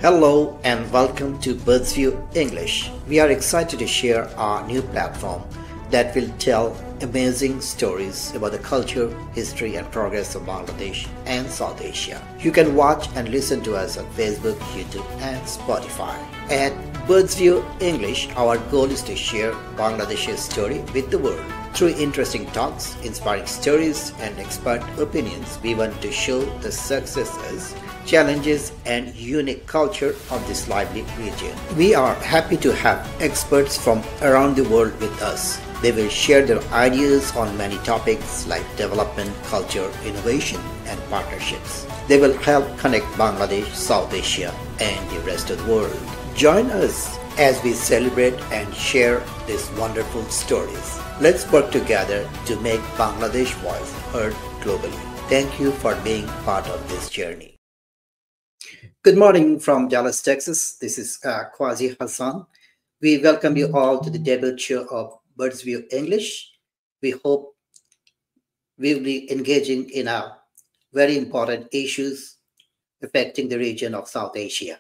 Hello and welcome to Birdsview English. We are excited to share our new platform that will tell amazing stories about the culture, history, and progress of Bangladesh and South Asia. You can watch and listen to us on Facebook, YouTube, and Spotify. At Birdsview English, our goal is to share Bangladesh's story with the world. Through interesting talks, inspiring stories, and expert opinions, we want to show the successes, challenges, and unique culture of this lively region. We are happy to have experts from around the world with us. They will share their ideas on many topics like development, culture, innovation, and partnerships. They will help connect Bangladesh, South Asia, and the rest of the world. Join us as we celebrate and share these wonderful stories. Let's work together to make Bangladesh voice heard globally. Thank you for being part of this journey. Good morning from Dallas, Texas. This is Quasi Hassan. We welcome you all to the debut show of Birdsview English. We hope we will be engaging in very important issues affecting the region of South Asia.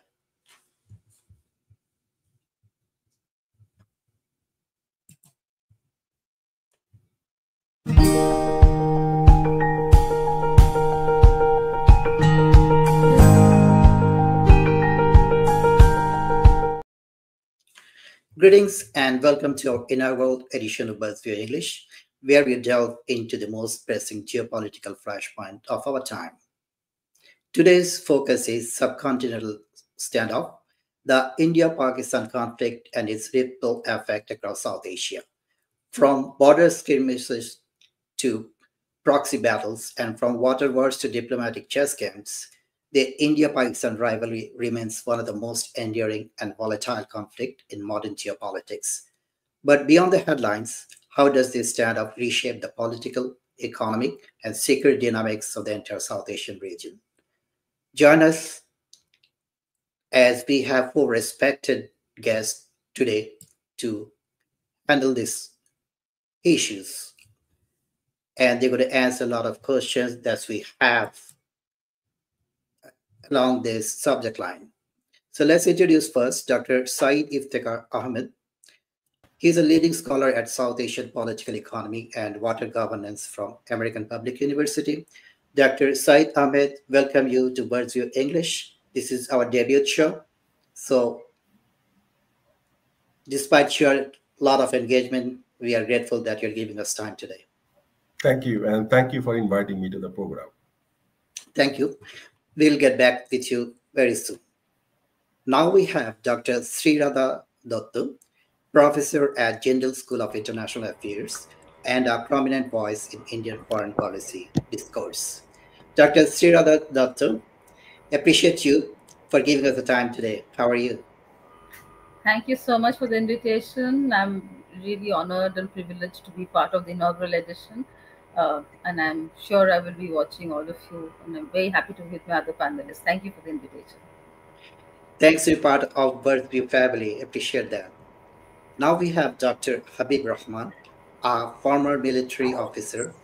Greetings and welcome to our inaugural edition of Birdsview English, where we delve into the most pressing geopolitical flashpoint of our time. Today's focus is Subcontinental Standoff, the India-Pakistan conflict and its ripple effect across South Asia. From border skirmishes to proxy battles and from water wars to diplomatic chess games, the India-Pakistan rivalry remains one of the most enduring and volatile conflicts in modern geopolitics. But beyond the headlines, how does this standoff reshape the political, economic, and security dynamics of the entire South Asian region? Join us as we have four respected guests today to handle these issues. And they're going to answer a lot of questions that we have along this subject line. So let's introduce first Dr. Sayeed Iftekhar Ahmed. He's a leading scholar at South Asian political economy and water governance from American Public University. Dr. Sayeed Ahmed, welcome you to Birdsview English. This is our debut show. So despite your lot of engagement, we are grateful that you're giving us time today. Thank you, and thank you for inviting me to the program. Thank you. We'll get back with you very soon. Now we have Dr. Sreeradha Datta, professor at Jindal School of International Affairs and a prominent voice in Indian foreign policy discourse. Dr. Sreeradha Datta, appreciate you for giving us the time today. How are you? Thank you so much for the invitation. I'm really honored and privileged to be part of the inaugural edition. And I'm sure I will be watching all of you. And I'm very happy to be with my other panelists. Thank you for the invitation. Thanks to be part of Birdsview family. Appreciate that. Now we have Dr. Habib Rahman, a former military officer,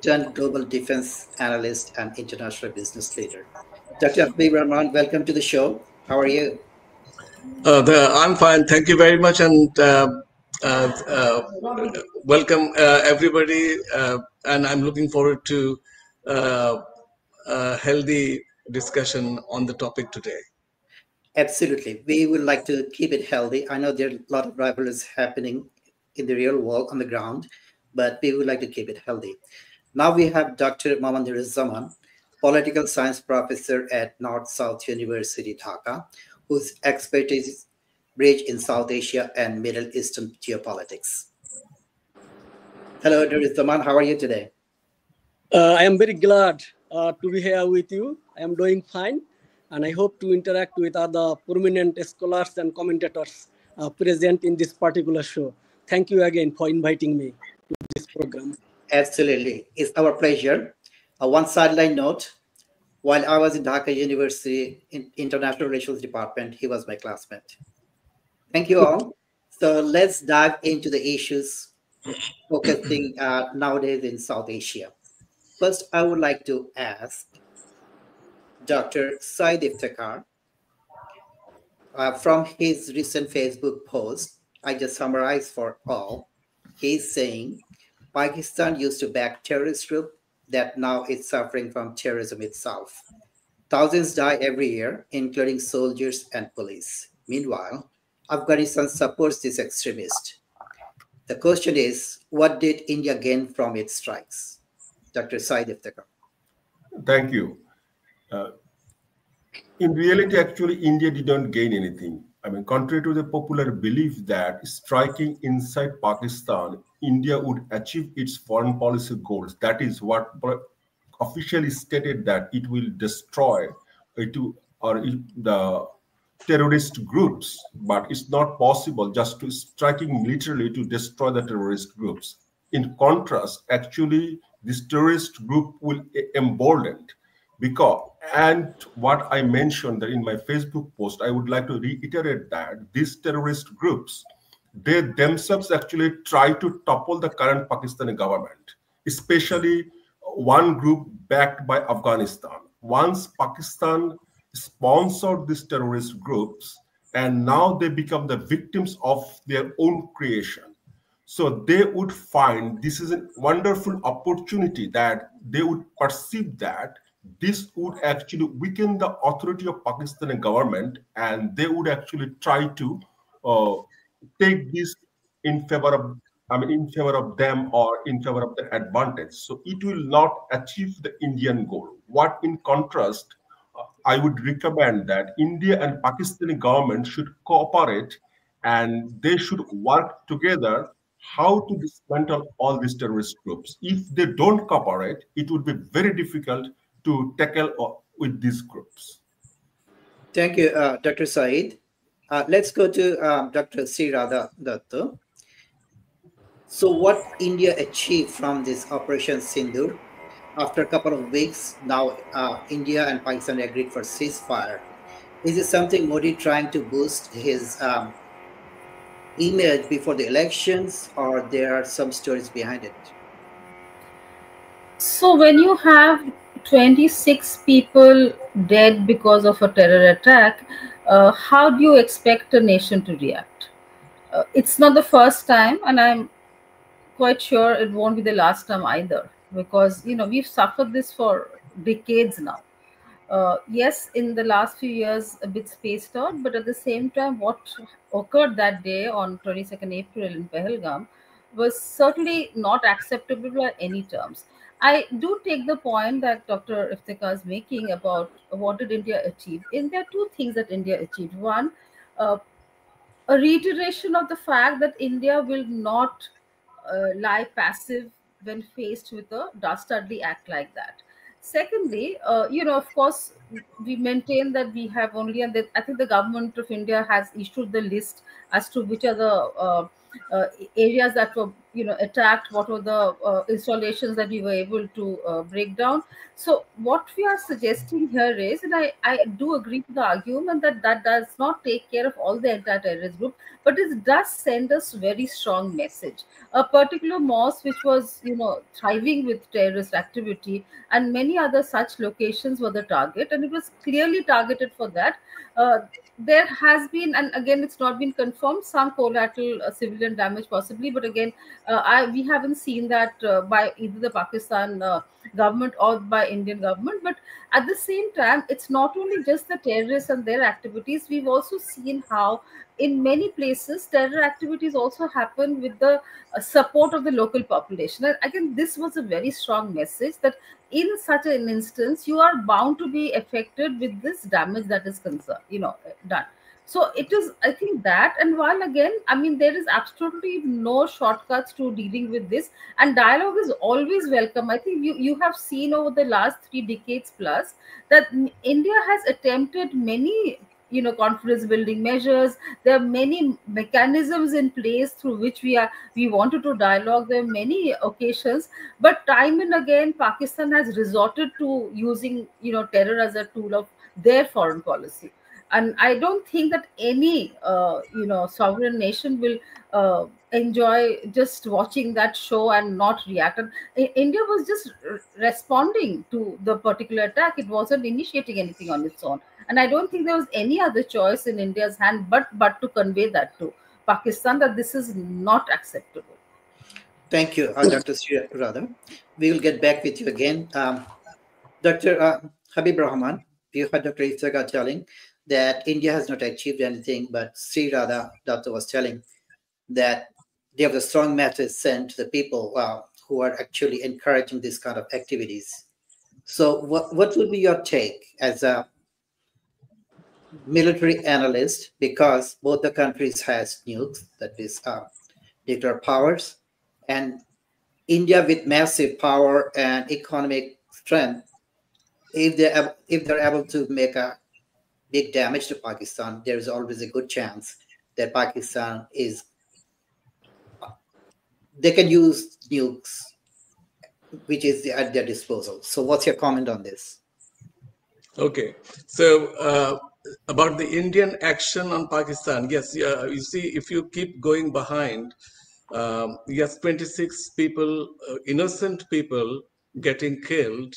turned global defense analyst and international business leader. Dr. Habib Rahman, welcome to the show. How are you? I'm fine. Thank you very much. And welcome everybody, and I'm looking forward to a healthy discussion on the topic today. Absolutely. We would like to keep it healthy. I know there are a lot of rivalries happening in the real world on the ground, but we would like to keep it healthy. Now we have Dr. Mohammed Nuruzzaman, political science professor at North-South University, Dhaka, whose expertise bridge in South Asia and Middle Eastern geopolitics. Hello, Nuruzzaman. How are you today? I am very glad to be here with you. I am doing fine, and I hope to interact with other prominent scholars and commentators present in this particular show. Thank you again for inviting me to this program. Absolutely. It's our pleasure. One sideline note, while I was in Dhaka University in International Relations Department, he was my classmate. Thank you all. So let's dive into the issues focusing nowadays in South Asia. First, I would like to ask Dr. Sayeed Iftekhar, From his recent Facebook post, I just summarize for all. He's saying Pakistan used to back terrorist group that now is suffering from terrorism itself. Thousands die every year, including soldiers and police. Meanwhile, Afghanistan supports this extremist. The question is, what did India gain from its strikes? Dr. Sayeed Iftekhar. Thank you. In reality, actually, India did not gain anything. I mean, contrary to the popular belief that striking inside Pakistan, India would achieve its foreign policy goals. That is what officially stated, that it will destroy the terrorist groups, but it's not possible just to striking militarily to destroy the terrorist groups. In contrast, actually, this terrorist group will emboldened. Because, and what I mentioned in my Facebook post, I would like to reiterate that these terrorist groups, they themselves actually try to topple the current Pakistani government, especially one group backed by Afghanistan. Once Pakistan sponsored these terrorist groups, and now they become the victims of their own creation. So they would find this is a wonderful opportunity, that they would perceive that this would actually weaken the authority of Pakistani government, and they would actually try to take this in favor of, in favor of them, or in favor of the advantage. So it will not achieve the Indian goal. What, in contrast, I would recommend that India and Pakistani government should cooperate, and they should work together how to dismantle all these terrorist groups. If they don't cooperate, it would be very difficult to tackle with these groups. Thank you, Dr. Saeed. Let's go to Dr. Sreeradha Datta. So what India achieved from this Operation Sindoor? After a couple of weeks, now India and Pakistan agreed for ceasefire. Is it something Modi trying to boost his image before the elections, or there are some stories behind it? So when you have 26 people dead because of a terror attack, how do you expect a nation to react? It's not the first time, and I'm quite sure it won't be the last time either, because we've suffered this for decades now. Yes, in the last few years a bit spaced out, but at the same time what occurred that day on 22nd April in Pahalgam was certainly not acceptable by any terms. I do take the point that Dr. Iftekhar is making about what did India achieve. And there are two things that India achieved. One, a reiteration of the fact that India will not lie passive when faced with a dastardly act like that. Secondly, of course, we maintain that we have only, and that I think the government of India has issued the list as to which are the areas that were, attacked, what were the installations that we were able to break down. So what we are suggesting here is, and I do agree to the argument that that does not take care of all the entire terrorist group, but it does send us very strong message. A particular mosque which was, thriving with terrorist activity, and many other such locations were the target, and it was clearly targeted for that. There has been, and again it's not been confirmed, some collateral civilian damage possibly, but again we haven't seen that by either the Pakistan government or by Indian government. But at the same time, it's not only just the terrorists and their activities. We've also seen how in many places terror activities also happen with the support of the local population. And again, this was a very strong message that in such an instance you are bound to be affected with this damage that is done. So it is, I think that, and while again, I mean, there is absolutely no shortcuts to dealing with this, and dialogue is always welcome. I think you have seen over the last 3 decades plus that India has attempted many confidence building measures. There are many mechanisms in place through which we wanted to dialogue. There are many occasions, but time and again Pakistan has resorted to using terror as a tool of their foreign policy. And I don't think that any sovereign nation will enjoy just watching that show and not react. And India was just responding to the particular attack. It wasn't initiating anything on its own. And I don't think there was any other choice in India's hand but to convey that to Pakistan, that this is not acceptable. Thank you, Dr. Sreeradha. We will get back with you again. Dr. Habib Rahman, you heard Dr. Iftekhar telling that India has not achieved anything, but Sreeradha Datta was telling that they have a strong message sent to the people who are actually encouraging this kind of activities. So what would be your take as a military analyst, because both the countries has nukes, that is nuclear powers, and India with massive power and economic strength, if they're able to make a big damage to Pakistan, there is always a good chance that Pakistan they can use nukes, which is at their disposal. So what's your comment on this? Okay, so about the Indian action on Pakistan, yes, you see, if you keep going behind, yes, 26 people, innocent people getting killed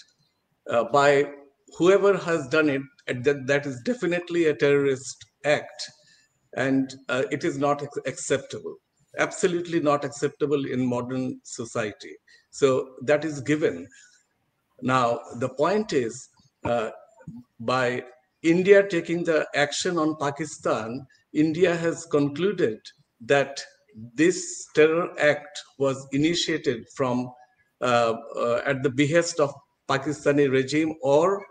by whoever has done it, that is definitely a terrorist act, and it is not acceptable, absolutely not acceptable in modern society. So that is given. Now, the point is, by India taking the action on Pakistan, India has concluded that this terror act was initiated from at the behest of Pakistani regime or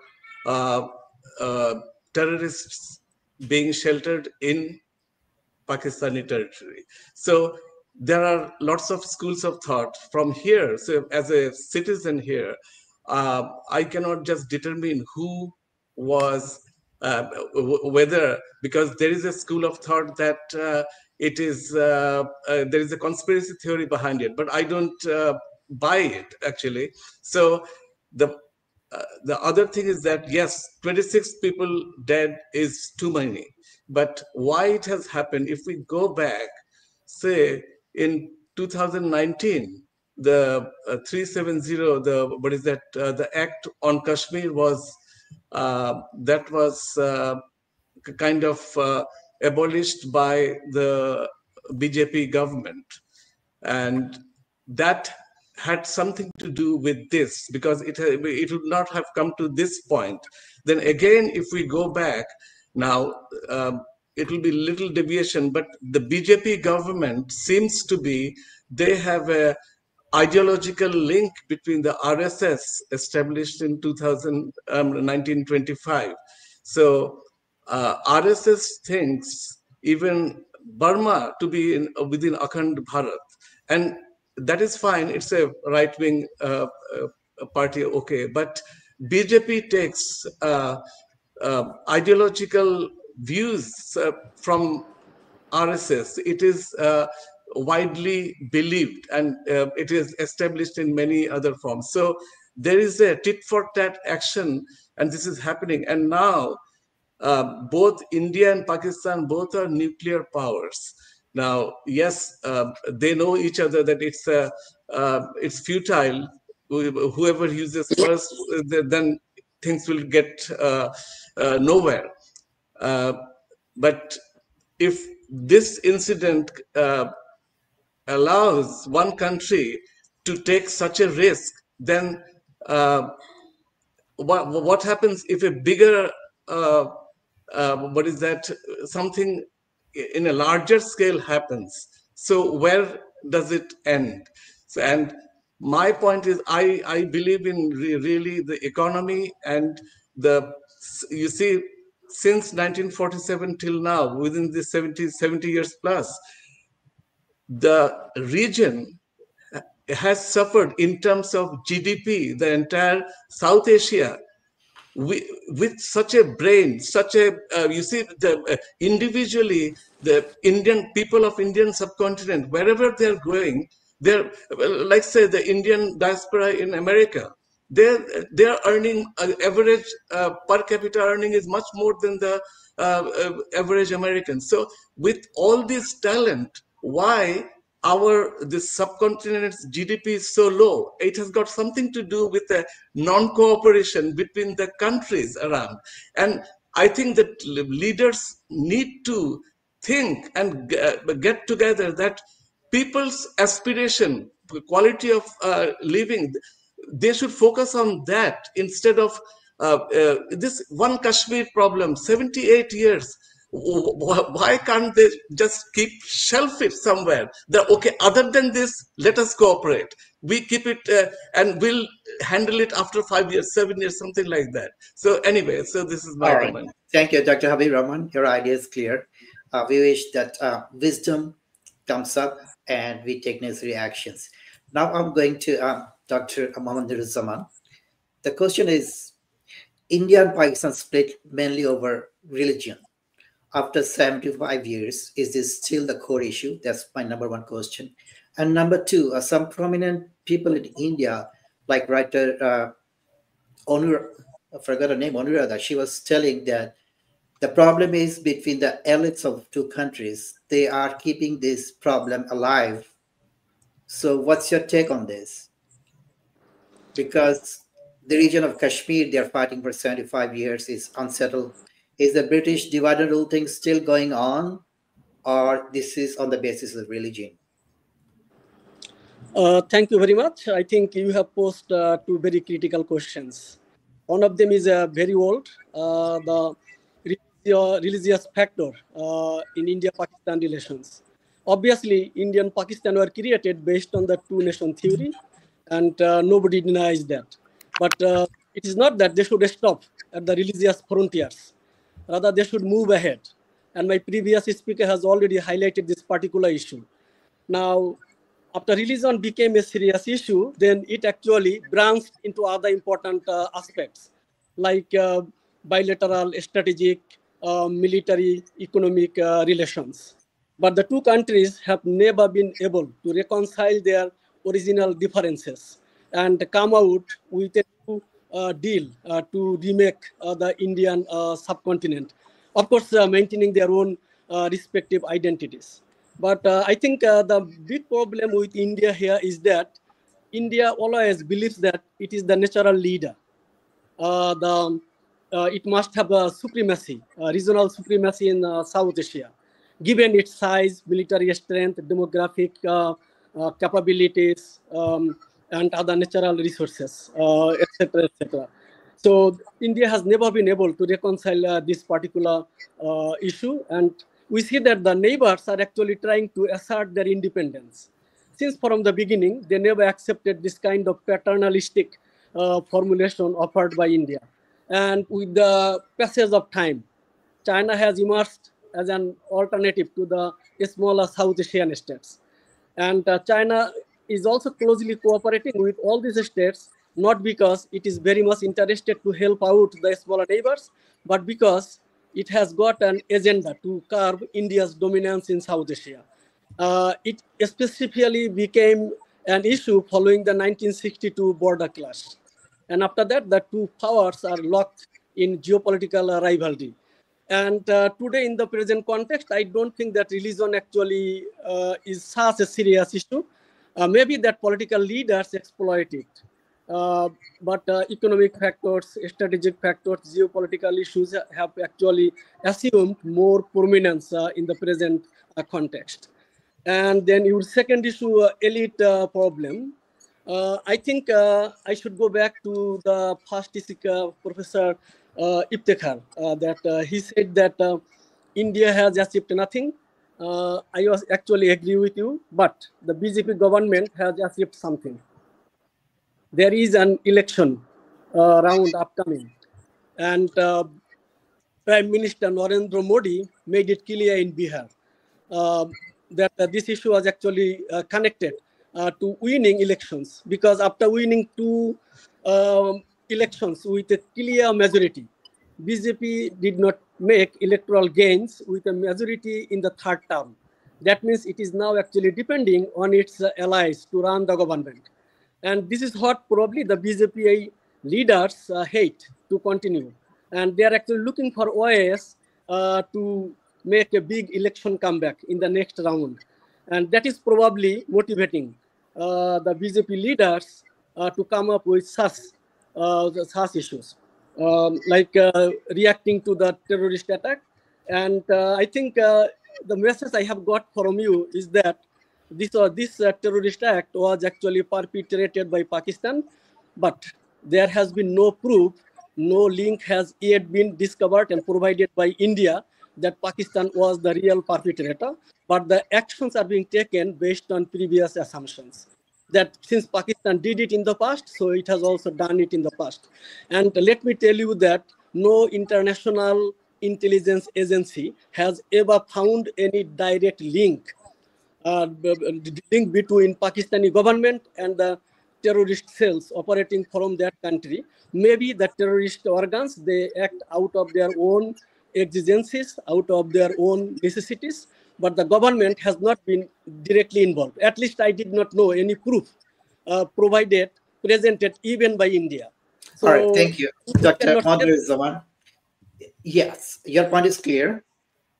terrorists being sheltered in Pakistani territory. So there are lots of schools of thought from here. So as a citizen here, I cannot just determine who was whether, because there is a school of thought that it is there is a conspiracy theory behind it, but I don't buy it actually. So the other thing is that yes, 26 people dead is too many, but why it has happened, if we go back, say in 2019, the 370, the what is that, the act on Kashmir was that was kind of abolished by the BJP government, and that had something to do with this, because it would not have come to this point. Then again, if we go back now, it will be little deviation, but the BJP government seems to be, they have a ideological link between the RSS established in 1925. So RSS thinks even Burma to be within Akhand Bharat, and that is fine. It's a right-wing party, okay. But BJP takes ideological views from RSS. It is widely believed, and it is established in many other forms. So there is a tit-for-tat action, and this is happening. And now both India and Pakistan, both are nuclear powers. Now, yes, they know each other that it's futile. Whoever uses first, then things will get nowhere. But if this incident allows one country to take such a risk, then what happens if a bigger what is that, something in a larger scale happens? So where does it end? So, and my point is, I believe in really the economy, and you see, since 1947 till now, within the 70 years plus, the region has suffered in terms of GDP, the entire South Asia, with such a brain, such a, you see, individually, the Indian people of Indian subcontinent, wherever they're going, they're, like say, the Indian diaspora in America, they're earning, average per capita earning is much more than the average American. So with all this talent, why this subcontinent's GDP is so low? It has got something to do with the non-cooperation between the countries around. And I think that leaders need to think and get together that people's aspiration, the quality of living, they should focus on that instead of this one Kashmir problem, 78 years. Why can't they just keep shelf it somewhere? Okay, other than this, let us cooperate. We keep it and we'll handle it after 5 years, 7 years, something like that. So anyway, so this is my All right. comment. Thank you, Dr. Habib Rahman. Your idea is clear. We wish that wisdom comes up and we take necessary actions. Now I'm going to Dr. Mohammed Nuruzzaman. The question is, India and Pakistan split mainly over religion. After 75 years, is this still the core issue? That's my number one question. And number two, some prominent people in India, like writer I forgot her name, Onurada, she was telling that the problem is between the elites of two countries. They are keeping this problem alive. So what's your take on this? Because the region of Kashmir, they're fighting for 75 years, is unsettled. Is the British divide and rule thing still going on, or this is on the basis of religion? Thank you very much. I think you have posed two very critical questions. One of them is very old, the religious factor in India-Pakistan relations. Obviously, India and Pakistan were created based on the two-nation theory, and nobody denies that. But it is not that they should stop at the religious frontiers. Rather, they should move ahead. And my previous speaker has already highlighted this particular issue. Now, after religion became a serious issue, then it actually branched into other important aspects, like bilateral, strategic, military, economic relations. But the two countries have never been able to reconcile their original differences and come out with a new deal to remake the Indian subcontinent. Of course, maintaining their own respective identities. But I think the big problem with India here is that India always believes that it is the natural leader. It must have a supremacy, regional supremacy in South Asia, given its size, military strength, demographic capabilities, and other natural resources, etc., etc. So India has never been able to reconcile this particular issue, and we see that the neighbors are actually trying to assert their independence. Since from the beginning, they never accepted this kind of paternalistic formulation offered by India. And with the passage of time, China has emerged as an alternative to the smaller South Asian states. And China is also closely cooperating with all these states, not because it is very much interested to help out the smaller neighbors, but because it has got an agenda to curb India's dominance in South Asia. It specifically became an issue following the 1962 border clash. And after that, the two powers are locked in geopolitical rivalry. And today, in the present context, I don't think that religion actually is such a serious issue. Maybe that political leaders exploit it. But economic factors, strategic factors, geopolitical issues have actually assumed more prominence in the present context. And then your second issue, elite problem. I think I should go back to the first speaker, Professor Iftekhar, that he said that India has achieved nothing. I was actually agree with you, but the BJP government has achieved something. There is an election round upcoming, and Prime Minister Narendra Modi made it clear in Bihar that this issue was actually connected to winning elections, because after winning two elections with a clear majority, BJP did not make electoral gains with a majority in the third term. That means it is now actually depending on its allies to run the government. And this is what probably the BJP leaders hate to continue. And they are actually looking for ways to make a big election comeback in the next round. And that is probably motivating the BJP leaders to come up with such issues. reacting to the terrorist attack. And I think the message I have got from you is that this terrorist act was actually perpetrated by Pakistan, but there has been no proof, no link has yet been discovered and provided by India that Pakistan was the real perpetrator, but the actions are being taken based on previous assumptions. That since Pakistan did it in the past, so it has also done it in the past. And let me tell you that no international intelligence agency has ever found any direct link between Pakistani government and the terrorist cells operating from that country. Maybe the terrorist organs, they act out of their own exigencies, out of their own necessities, but the government has not been directly involved. At least I did not know any proof presented even by India. So, all right, thank you. Dr. Nuruzzaman. Yes, your point is clear.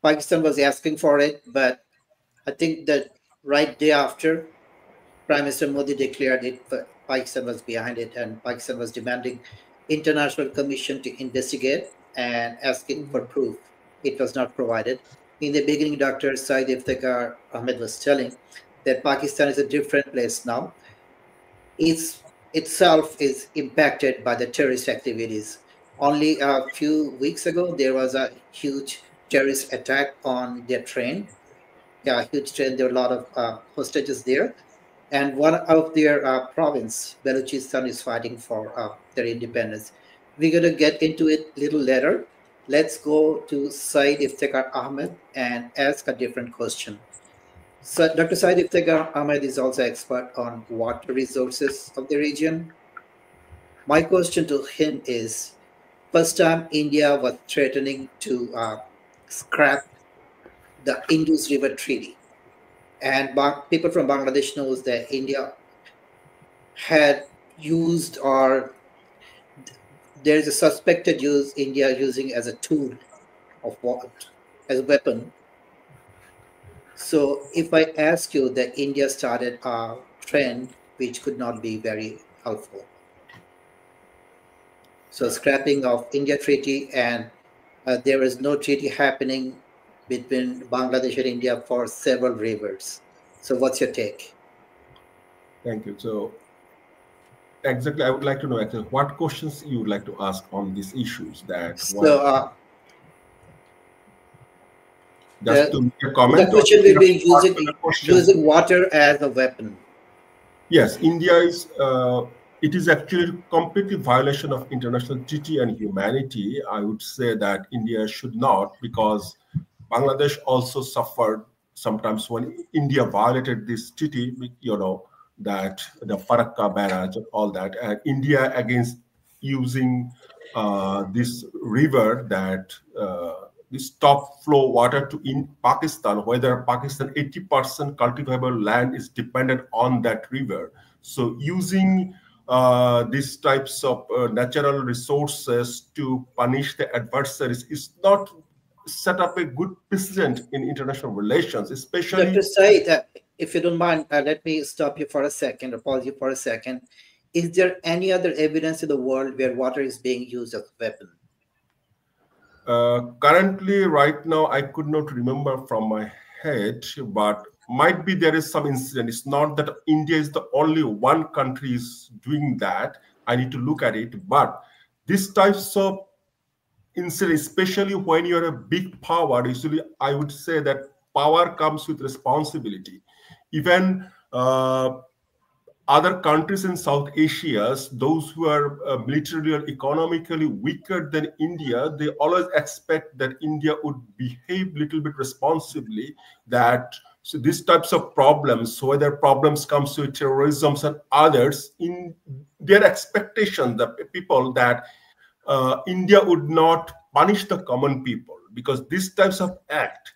Pakistan was asking for it, but I think that right day after, Prime Minister Modi declared it, Pakistan was behind it, and Pakistan was demanding international commission to investigate and asking for proof. It was not provided. In the beginning, Dr. Sayeed Iftekhar Ahmed was telling that Pakistan is a different place now. Itself is impacted by the terrorist activities. Only a few weeks ago, there was a huge terrorist attack on their train. Yeah, huge train. There were a lot of hostages there. And one of their province, Balochistan, is fighting for their independence. We're going to get into it a little later. Let's go to Sayeed Iftekhar Ahmed and ask a different question. So Dr. Sayeed Iftekhar Ahmed is also expert on water resources of the region. My question to him is, first time India was threatening to scrap the Indus River Treaty. And people from Bangladesh knows that India had used, or there is a suspected use India using as a tool of what, as a weapon. So if I ask you that India started a trend which could not be very helpful. So scrapping of India treaty, and there is no treaty happening between Bangladesh and India for several rivers. So what's your take? Thank you. So exactly, I would like to know actually what questions you would like to ask on these issues. That so just to make a comment. The question will be using water as a weapon. Yes, India is. It is actually completely violation of international treaty and humanity. I would say that India should not, because Bangladesh also suffered sometimes when India violated this treaty, you know, that the Farakka barrage and all that, and India against using this river, that this top flow water to in Pakistan, whether Pakistan 80% cultivable land is dependent on that river. So using these types of natural resources to punish the adversaries is not set up a good precedent in international relations, especially. Dr. Sayeed, if you don't mind, let me stop you for a second, or pause you for a second. Is there any other evidence in the world where water is being used as a weapon? Currently, right now, I could not remember from my head, but might be there is some incident. It's not that India is the only one country is doing that. I need to look at it. But these types of incidents, especially when you're a big power, usually I would say that power comes with responsibility. Even other countries in South Asia, those who are militarily or economically weaker than India, they always expect that India would behave a little bit responsibly, that so these types of problems, whether problems comes to terrorism and others, in their expectation, the people that India would not punish the common people, because these types of act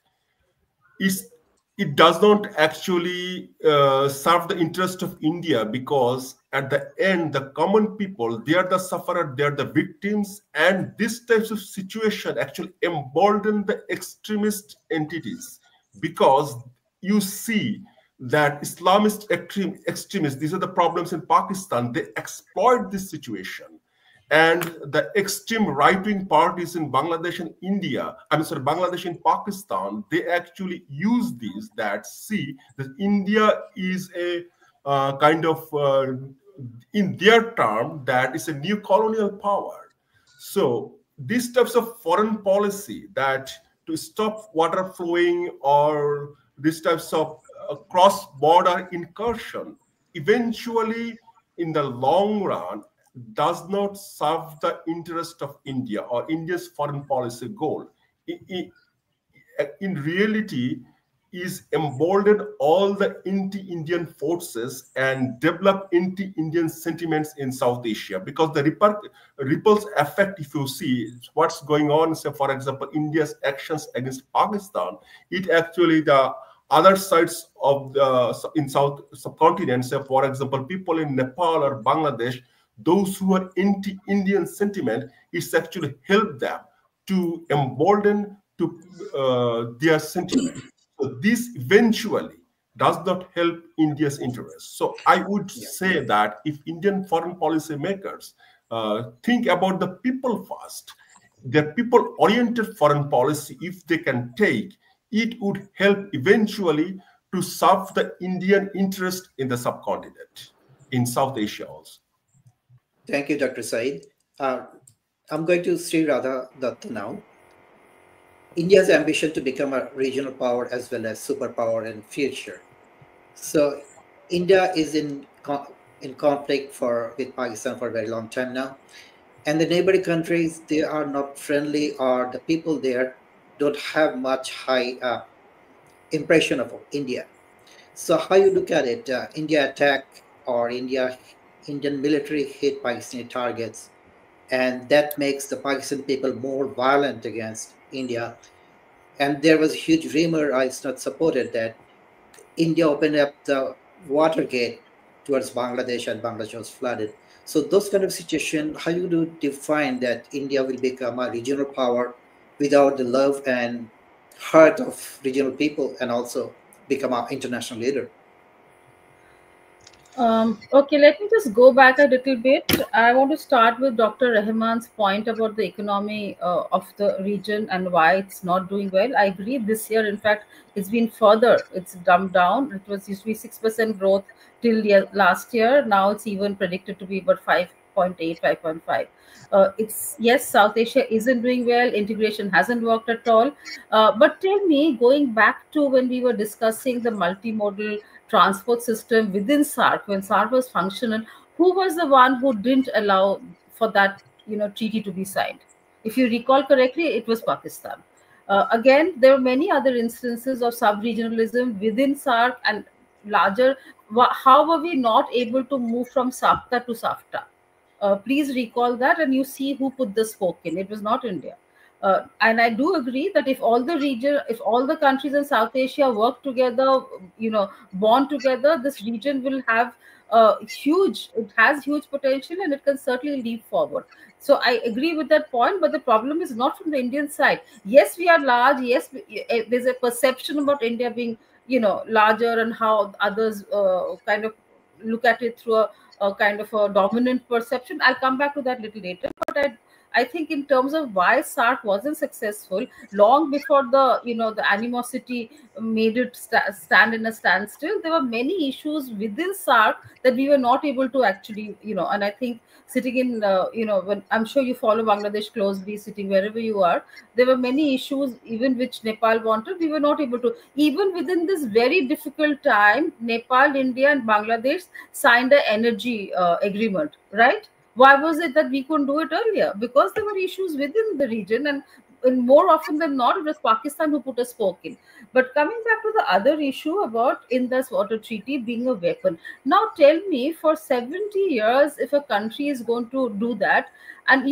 it does not actually serve the interest of India, because at the end, the common people, they are the sufferer, they are the victims, and these types of situation actually embolden the extremist entities, because you see that Islamist extremists, these are the problems in Pakistan, they exploit this situation. And the extreme right-wing parties in Bangladesh and India, Bangladesh and Pakistan, they actually use these that see that India is a kind of, in their term, that is a new colonial power. So these types of foreign policy that to stop water flowing or these types of cross-border incursion, eventually in the long run does not serve the interest of India or India's foreign policy goal. In reality, is emboldened all the anti-Indian forces and develop anti-Indian sentiments in South Asia, because the ripples effect, if you see what's going on, say for example, India's actions against Pakistan, it actually the other sides of the in South subcontinent, say for example, people in Nepal or Bangladesh, those who are anti-Indian sentiment, it's actually helped them to embolden to their sentiment. So this eventually does not help India's interests. So I would say that if Indian foreign policy makers think about the people first, their people-oriented foreign policy, if they can take, it would help eventually to serve the Indian interest in the subcontinent, in South Asia also. Thank you, Dr. Sayeed. I'm going to Sreeradha Datta now. India's ambition to become a regional power as well as superpower in future. So India is in conflict with Pakistan for a very long time now. And the neighboring countries, they are not friendly, or the people there don't have much high impression of India. So how you look at it, India attack or Indian military hit Pakistani targets, and that makes the Pakistan people more violent against India. And there was a huge rumor, it's not supported, that India opened up the water gate towards Bangladesh and Bangladesh was flooded. So those kind of situation, how you do define that India will become a regional power without the love and heart of regional people and also become an international leader? Okay, let me just go back a little bit. I want to start with Dr. Rahman's point about the economy of the region and why it's not doing well. I agree. This year, in fact, it's been further. It's dumbed down. It was used to be 6% growth till last year. Now it's even predicted to be about 5.8, 5.5. It's yes, South Asia isn't doing well. Integration hasn't worked at all. But tell me, going back to when we were discussing the multimodal transport system within SARC, when SARC was functional, who was the one who didn't allow for that treaty to be signed? If you recall correctly, it was Pakistan. Again, there are many other instances of sub-regionalism within SARC and larger. How were we not able to move from SAFTA to SAFTA? Please recall that, and you see who put the spoke in. It was not India. And I do agree that if all the countries in South Asia work together, bond together, this region will have it has huge potential, and it can certainly leap forward. So I agree with that point, but the problem is not from the Indian side. Yes, we are large. Yes, there's a perception about India being, larger, and how others kind of look at it through a kind of a dominant perception. I'll come back to that a little later, but I think in terms of why SARC wasn't successful, long before the animosity made it stand in a standstill, there were many issues within SARC that we were not able to actually, and I think sitting in, when I'm sure you follow Bangladesh closely, sitting wherever you are, there were many issues even which Nepal wanted, we were not able to. Even within this very difficult time, Nepal, India and Bangladesh signed an energy agreement, right? Why was it that we couldn't do it earlier? Because there were issues within the region, and more often than not, it was Pakistan who put a spoke in. But coming back to the other issue about Indus Water Treaty being a weapon. Now tell me, for 70 years, if a country is going to do that, and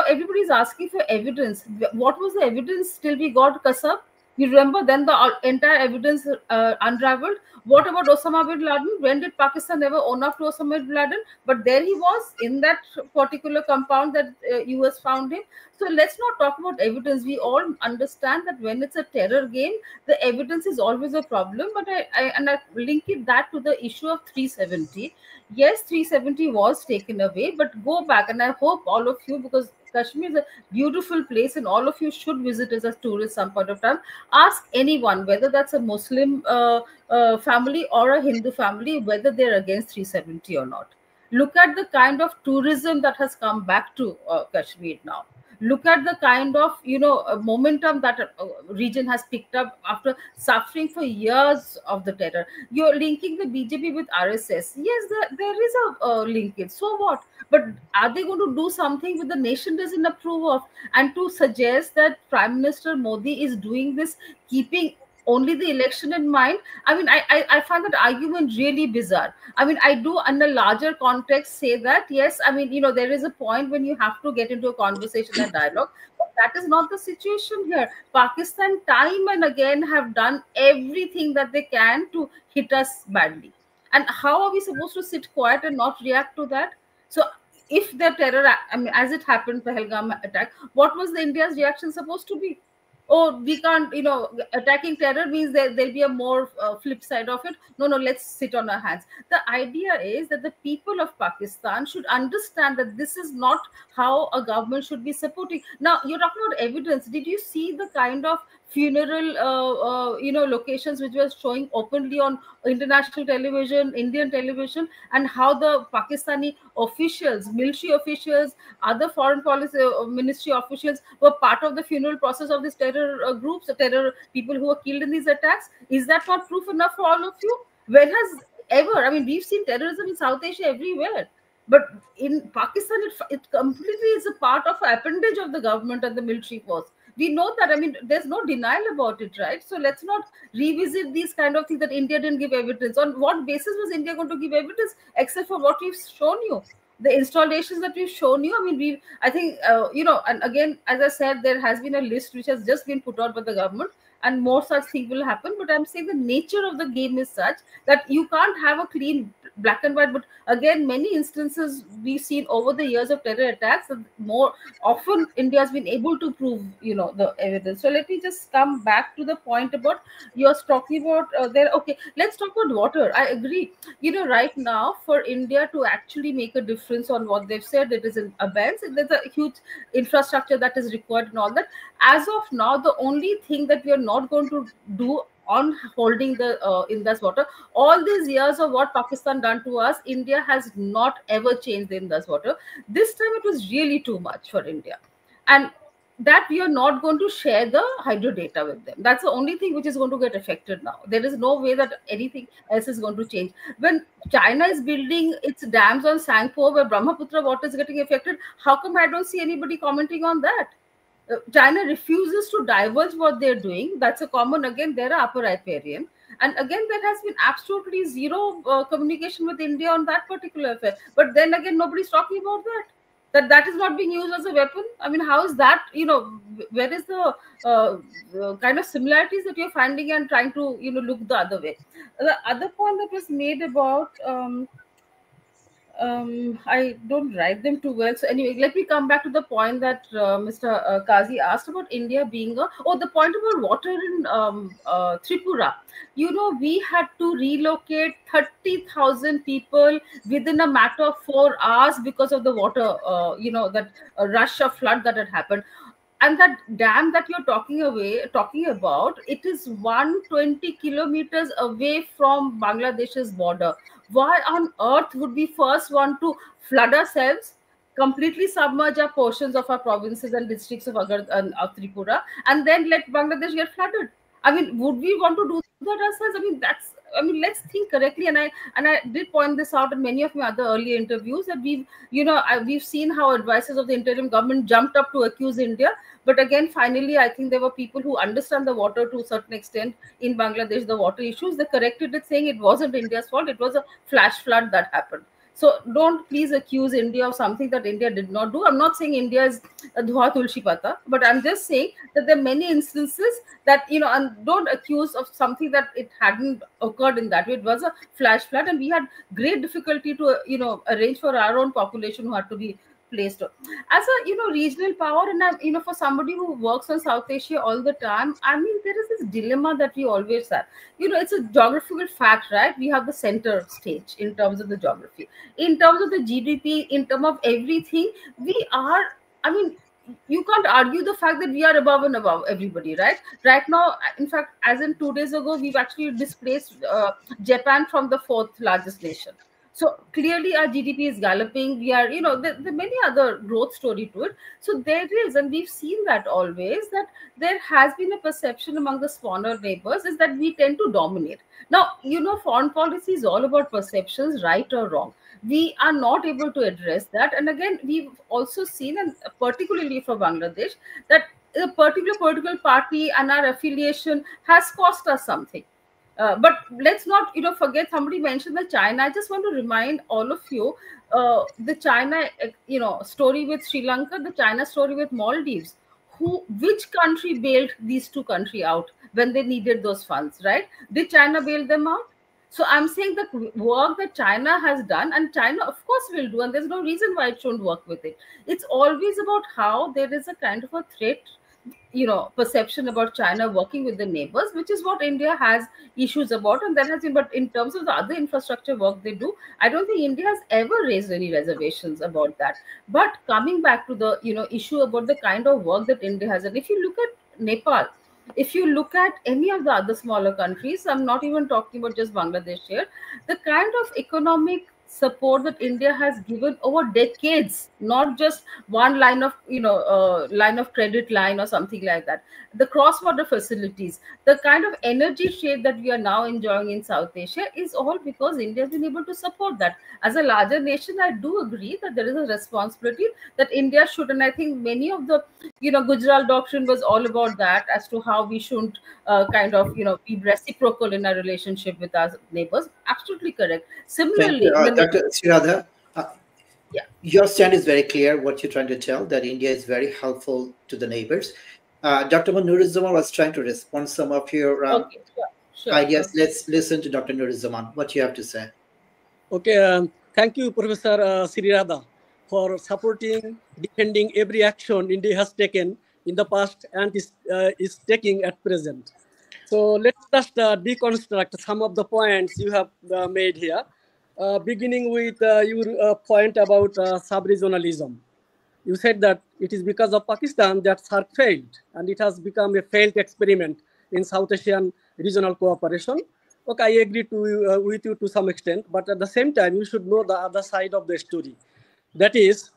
everybody's asking for evidence. What was the evidence till we got Kasab? You remember then the entire evidence unraveled. What about Osama bin Laden? When did Pakistan ever own up to Osama bin Laden? But there he was in that particular compound that US found him. So let's not talk about evidence. We all understand that when it's a terror game, the evidence is always a problem. But I link it that to the issue of 370. Yes, 370 was taken away, but go back, and I hope all of you, because Kashmir is a beautiful place and all of you should visit as a tourist some point of time. Ask anyone, whether that's a Muslim family or a Hindu family, whether they're against 370 or not. Look at the kind of tourism that has come back to Kashmir now. Look at the kind of momentum that region has picked up after suffering for years of the terror. You're linking the BJP with RSS. Yes, there is a linkage. So what? But are they going to do something which the nation doesn't approve of? And to suggest that Prime Minister Modi is doing this keeping only the election in mind, I mean, I find that argument really bizarre. I mean, I do, in a larger context, say that yes, I mean, there is a point when you have to get into a conversation and dialogue, but that is not the situation here. Pakistan time and again have done everything that they can to hit us badly, and how are we supposed to sit quiet and not react to that? So if the terror, I mean, as it happened, Pahalgam attack, what was the India's reaction supposed to be? Oh, we can't, attacking terror means there'll be a more flip side of it. No, let's sit on our hands. The idea is that the people of Pakistan should understand that this is not how a government should be supporting. Now, you're talking about evidence. Did you see the kind of funeral, locations which were showing openly on international television, Indian television, and how the Pakistani officials, military officials, other foreign policy ministry officials were part of the funeral process of these terror groups, the terror people who were killed in these attacks? Is that not proof enough for all of you? When has ever, I mean, we've seen terrorism in South Asia everywhere, but in Pakistan, it completely is a part of an appendage of the government and the military force. We know that. I mean, there's no denial about it, right? So let's not revisit these kind of things that India didn't give evidence. On what basis was India going to give evidence except for what we've shown you? The installations that we've shown you, I mean, I think, and again, as I said, there has been a list which has just been put out by the government, and more such things will happen. But I'm saying the nature of the game is such that you can't have a clean black and white. But again, many instances we've seen over the years of terror attacks, that more often India has been able to prove, the evidence. So let me just come back to the point about you're talking about there. Okay, let's talk about water. I agree. Right now for India to actually make a difference on what they've said, it is in abeyance. There's a huge infrastructure that is required and all that. As of now, the only thing that we are not going to do on holding the Indus water, all these years of what Pakistan done to us, India has not ever changed the Indus water. This time it was really too much for India, and that we are not going to share the hydro data with them. That's the only thing which is going to get affected now. There is no way that anything else is going to change. When China is building its dams on Sangpo, where Brahmaputra water is getting affected, how come I don't see anybody commenting on that? China refuses to divulge what they're doing. That's a common, again, they're an upper riparian. And again, there has been absolutely zero communication with India on that particular affair. But then again, nobody's talking about that. That is not being used as a weapon. I mean, how is that, where is the kind of similarities that you're finding and trying to, look the other way? The other point that was made about, I don't write them too well. So anyway, let me come back to the point that Mr. Kazi asked about India being the point about water in Tripura. We had to relocate 30,000 people within a matter of 4 hours because of the water, that rush of flood that had happened. And that dam that you're talking about, it is 120 kilometers away from Bangladesh's border. Why on earth would we first want to flood ourselves, completely submerge our portions of our provinces and districts of Tripura, and then let Bangladesh get flooded? I mean, would we want to do that ourselves? Let's think correctly. And I did point this out in many of my other earlier interviews that we've seen how advisors of the interim government jumped up to accuse India. But again, finally, I think there were people who understand the water to a certain extent in Bangladesh, the water issues. They corrected it, saying it wasn't India's fault. It was a flash flood that happened. So don't please accuse India of something that India did not do. I'm not saying India is a dhua tulsi pata, but I'm just saying that there are many instances that, and don't accuse of something that it hadn't occurred in that way. It was a flash flood, and we had great difficulty to, arrange for our own population who had to be placed as a, regional power. And for somebody who works on South Asia all the time, I mean, there is this dilemma that we always have. It's a geographical fact, right? We have the center stage in terms of the geography, in terms of the GDP, in terms of everything. We are, I mean, you can't argue the fact that we are above and above everybody, right now. In fact, as in 2 days ago, we've actually displaced Japan from the fourth largest nation. So clearly our GDP is galloping. We are, there are many other growth story to it. So there is, and we've seen that always, that there has been a perception among the smaller neighbors is that we tend to dominate. Now, foreign policy is all about perceptions, right or wrong. We are not able to address that. And again, we've also seen, and particularly for Bangladesh, that a particular political party and our affiliation has cost us something. But let's not, forget, somebody mentioned the China. I just want to remind all of you, the China, story with Sri Lanka, the China story with Maldives. Which country bailed these two countries out when they needed those funds, right? Did China bail them out? So I'm saying that work that China has done, and China, of course, will do, and there's no reason why it shouldn't work with it. It's always about how there is a kind of a threat, perception about China working with the neighbors, which is what India has issues about, and that has been. But in terms of the other infrastructure work they do, I don't think India has ever raised any reservations about that. But coming back to the issue about the kind of work that India has, and if you look at Nepal, if you look at any of the other smaller countries, I'm not even talking about just Bangladesh here, the kind of economic support that India has given over decades, not just one line of, line of credit line or something like that. The cross-border facilities, the kind of energy trade that we are now enjoying in South Asia is all because India has been able to support that. As a larger nation, I do agree that there is a responsibility that India should, and I think many of the, Gujarat doctrine was all about that, as to how we shouldn't kind of, be reciprocal in our relationship with our neighbors. Absolutely correct. Similarly, Dr. Sreeradha, yeah, your stand is very clear. What you're trying to tell, that India is very helpful to the neighbors. Dr. Nuruzzaman was trying to respond some of your okay, sure. ideas. Let's listen to Dr. Nuruzzaman. What you have to say. Okay, thank you, Professor Sreeradha, for supporting, defending every action India has taken in the past and is taking at present. So let's just deconstruct some of the points you have made here, beginning with your point about sub-regionalism. You said that it is because of Pakistan that SAARC failed, and it has become a failed experiment in South Asian regional cooperation. Okay, I agree with you to some extent, but at the same time, you should know the other side of the story. That is,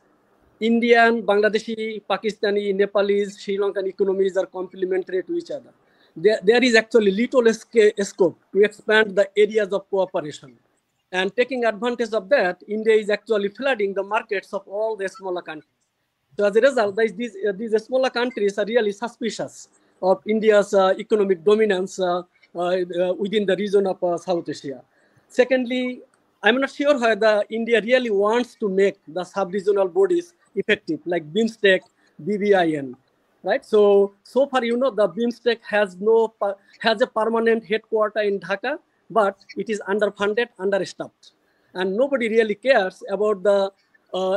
Indian, Bangladeshi, Pakistani, Nepalese, Sri Lankan economies are complementary to each other. There is actually little scope to expand the areas of cooperation. And taking advantage of that, India is actually flooding the markets of all the smaller countries. So as a result, these smaller countries are really suspicious of India's economic dominance within the region of South Asia. Secondly, I'm not sure whether India really wants to make the sub-regional bodies effective, like BIMSTEC, BBIN, right? So far, the BIMSTEC has a permanent headquarter in Dhaka, but it is underfunded, understaffed, and nobody really cares about the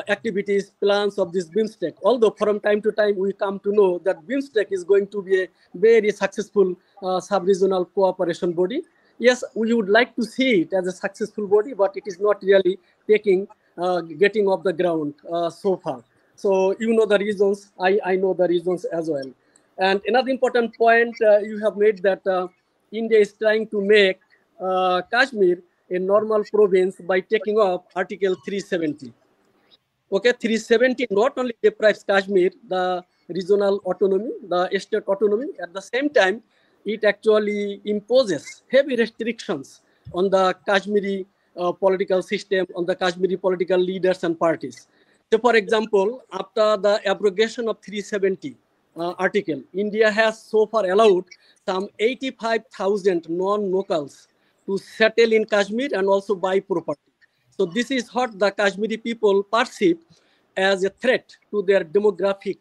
activities, plans of this BIMSTEC. Although from time to time we come to know that BIMSTEC is going to be a very successful sub-regional cooperation body. Yes, we would like to see it as a successful body, but it is not really getting off the ground so far. So you know the reasons, I know the reasons as well. And another important point you have made, that India is trying to make Kashmir a normal province by taking off Article 370. Okay, 370 not only deprives Kashmir the regional autonomy, the state autonomy, at the same time, it actually imposes heavy restrictions on the Kashmiri political system, on the Kashmiri political leaders and parties. So, for example, after the abrogation of 370 article, India has so far allowed some 85,000 non-locals to settle in Kashmir and also buy property. So this is what the Kashmiri people perceive as a threat to their demographic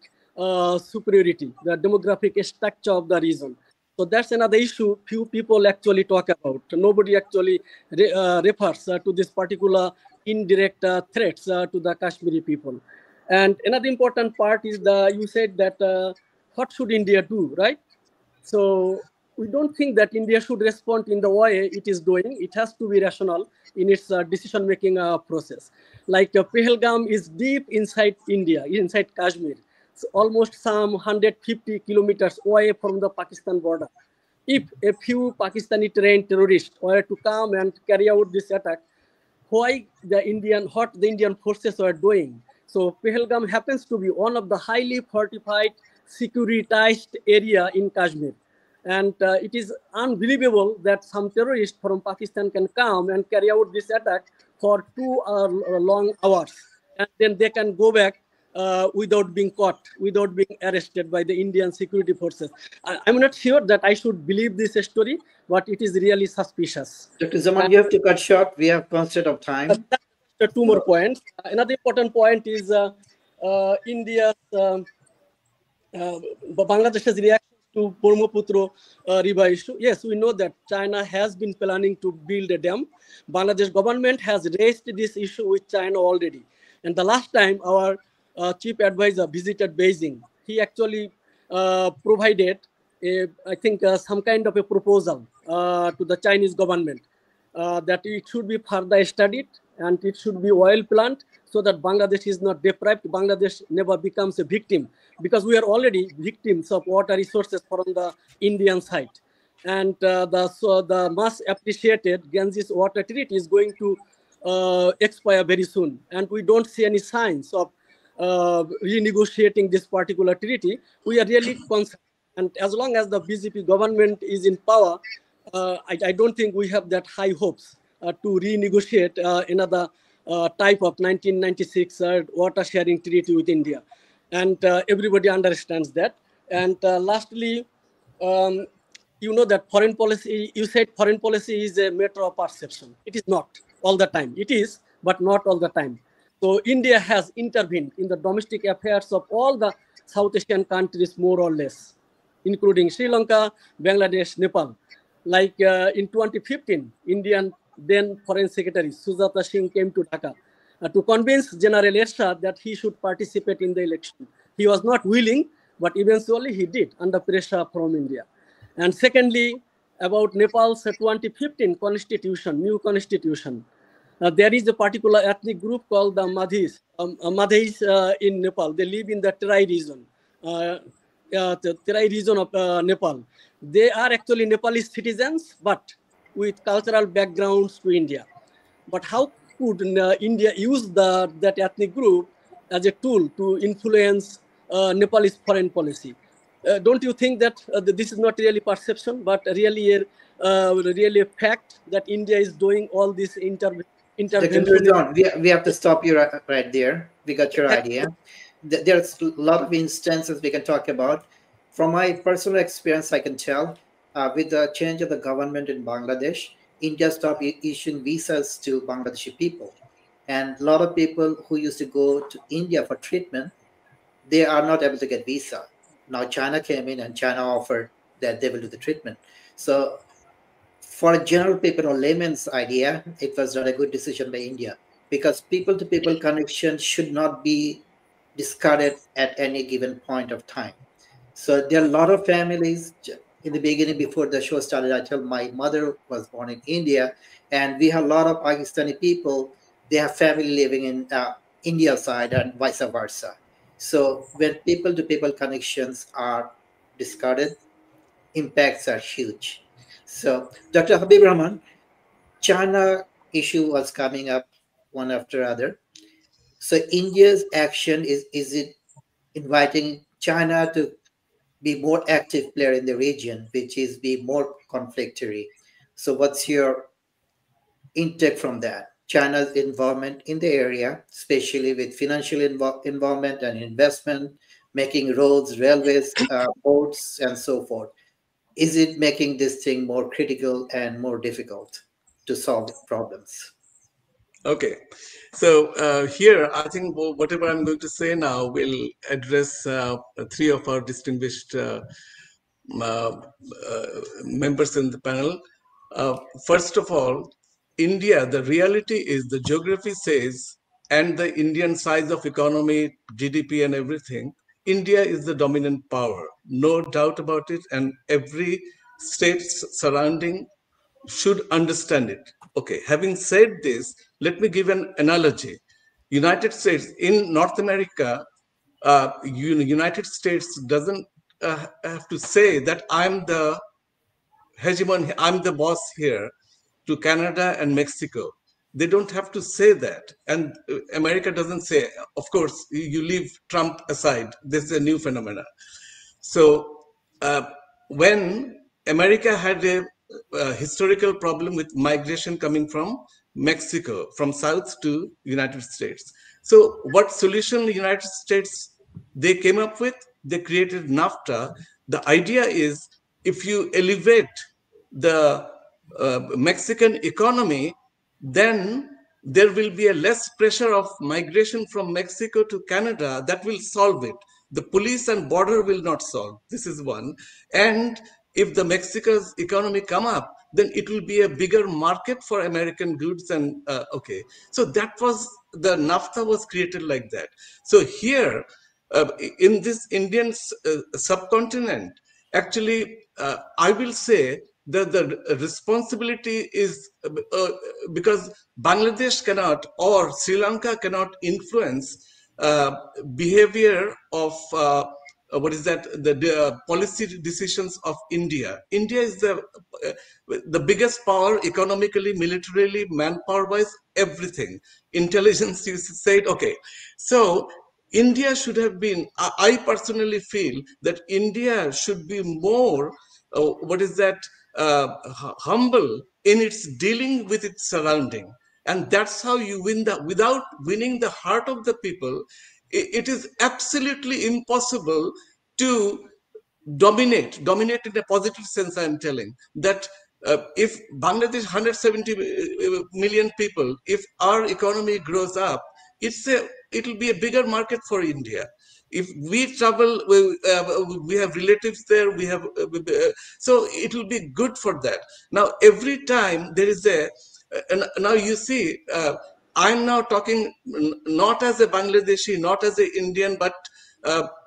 superiority, the demographic structure of the region. So that's another issue few people actually talk about. Nobody actually refers to this particular indirect threats to the Kashmiri people. And another important part is you said that what should India do, right? So we don't think that India should respond in the way it is doing. It has to be rational in its decision-making process. Like Pahalgam is deep inside India, inside Kashmir. It's almost some 150 kilometers away from the Pakistan border. If a few Pakistani trained terrorists were to come and carry out this attack, what the Indian forces were doing. So Pahalgam happens to be one of the highly fortified, securitized area in Kashmir. And it is unbelievable that some terrorists from Pakistan can come and carry out this attack for 2 long hours. And then they can go back without being caught, without being arrested by the Indian security forces. I'm not sure that I should believe this story, but it is really suspicious. Dr. Zaman, you have to cut short. We have constraint of time. Two more points. Another important point is India's Bangladesh's reaction to Brahmaputra river issue. Yes, we know that China has been planning to build a dam. Bangladesh government has raised this issue with China already. And the last time our chief advisor visited Beijing, he actually provided, I think, some kind of a proposal to the Chinese government that it should be further studied and it should be well planned so that Bangladesh is not deprived. Bangladesh never becomes a victim, because we are already victims of water resources from the Indian side. And the much appreciated Ganges water treaty is going to expire very soon. And we don't see any signs of renegotiating this particular treaty. We are really concerned. And as long as the BJP government is in power, I don't think we have that high hopes to renegotiate another type of 1996 water sharing treaty with India. And everybody understands that. And lastly, you know that foreign policy, you said foreign policy is a matter of perception. It is not all the time. It is, but not all the time. So India has intervened in the domestic affairs of all the South Asian countries, more or less, including Sri Lanka, Bangladesh, Nepal. Like in 2015, Indian then Foreign Secretary Sujata Singh came to Dhaka to convince General Ershad that he should participate in the election. He was not willing, but eventually he did under pressure from India. And secondly, about Nepal's 2015 constitution, new constitution. There is a particular ethnic group called the Madhis. Madhis in Nepal, they live in the Terai region. The Terai region of Nepal. They are actually Nepalese citizens, but with cultural backgrounds to India. But how could India use that ethnic group as a tool to influence Nepalese foreign policy? Don't you think that this is not really perception, but really a fact that India is doing all this intervention? We have to stop you right there. We got your idea. There's a lot of instances we can talk about. From my personal experience, I can tell with the change of the government in Bangladesh, India stopped issuing visas to Bangladeshi people. And a lot of people who used to go to India for treatment, they are not able to get visa. Now China came in and China offered that they will do the treatment. So for general people or layman's idea, it was not a good decision by India, because people-to-people connection should not be discarded at any given point of time. So there are a lot of families. In the beginning, before the show started, I told my mother was born in India, and we have a lot of Pakistani people. They have family living in India side and vice versa. So when people-to-people connections are discarded, impacts are huge. So Dr. Habib Rahman, China issue was coming up one after other. So India's action is it inviting China to be more active player in the region, which is be more conflictory. So what's your intake from that? China's involvement in the area, especially with financial involvement and investment, making roads, railways, ports, and so forth. Is it making this thing more critical and more difficult to solve problems? Okay. So here, I think whatever I'm going to say now will address three of our distinguished uh, members in the panel. First of all, India, the reality is the geography says, and the Indian size of economy, GDP and everything, India is the dominant power, no doubt about it, and every state surrounding should understand it. Okay, having said this, let me give an analogy. United States, in North America, United States doesn't have to say that I'm the hegemon, I'm the boss here to Canada and Mexico. They don't have to say that. And America doesn't say, of course, you leave Trump aside. This is a new phenomenon. So when America had a historical problem with migration coming from Mexico, from South to United States. So what solution the United States they came up with? They created NAFTA. The idea is if you elevate the Mexican economy, then there will be a less pressure of migration from Mexico to Canada that will solve it. The police and border will not solve. This is one. And if the Mexico's economy come up, then it will be a bigger market for American goods. And okay, so that was the NAFTA was created like that. So here in this Indian subcontinent, actually, I will say that the responsibility is because Bangladesh cannot or Sri Lanka cannot influence behavior of what is that the policy decisions of India. India is the biggest power economically, militarily, manpower wise, everything. Intelligence, you said, okay. So India should have been, I personally feel that India should be more, what is that, humble in its dealing with its surrounding. And that's how you win without winning the heart of the people, it is absolutely impossible to dominate in a positive sense. I'm telling that if Bangladesh 170 million people, if our economy grows up, it will be a bigger market for India. If we travel, we have relatives there, we have so it will be good for that. Now every time there is now you see, I'm now talking not as a Bangladeshi, not as an Indian, but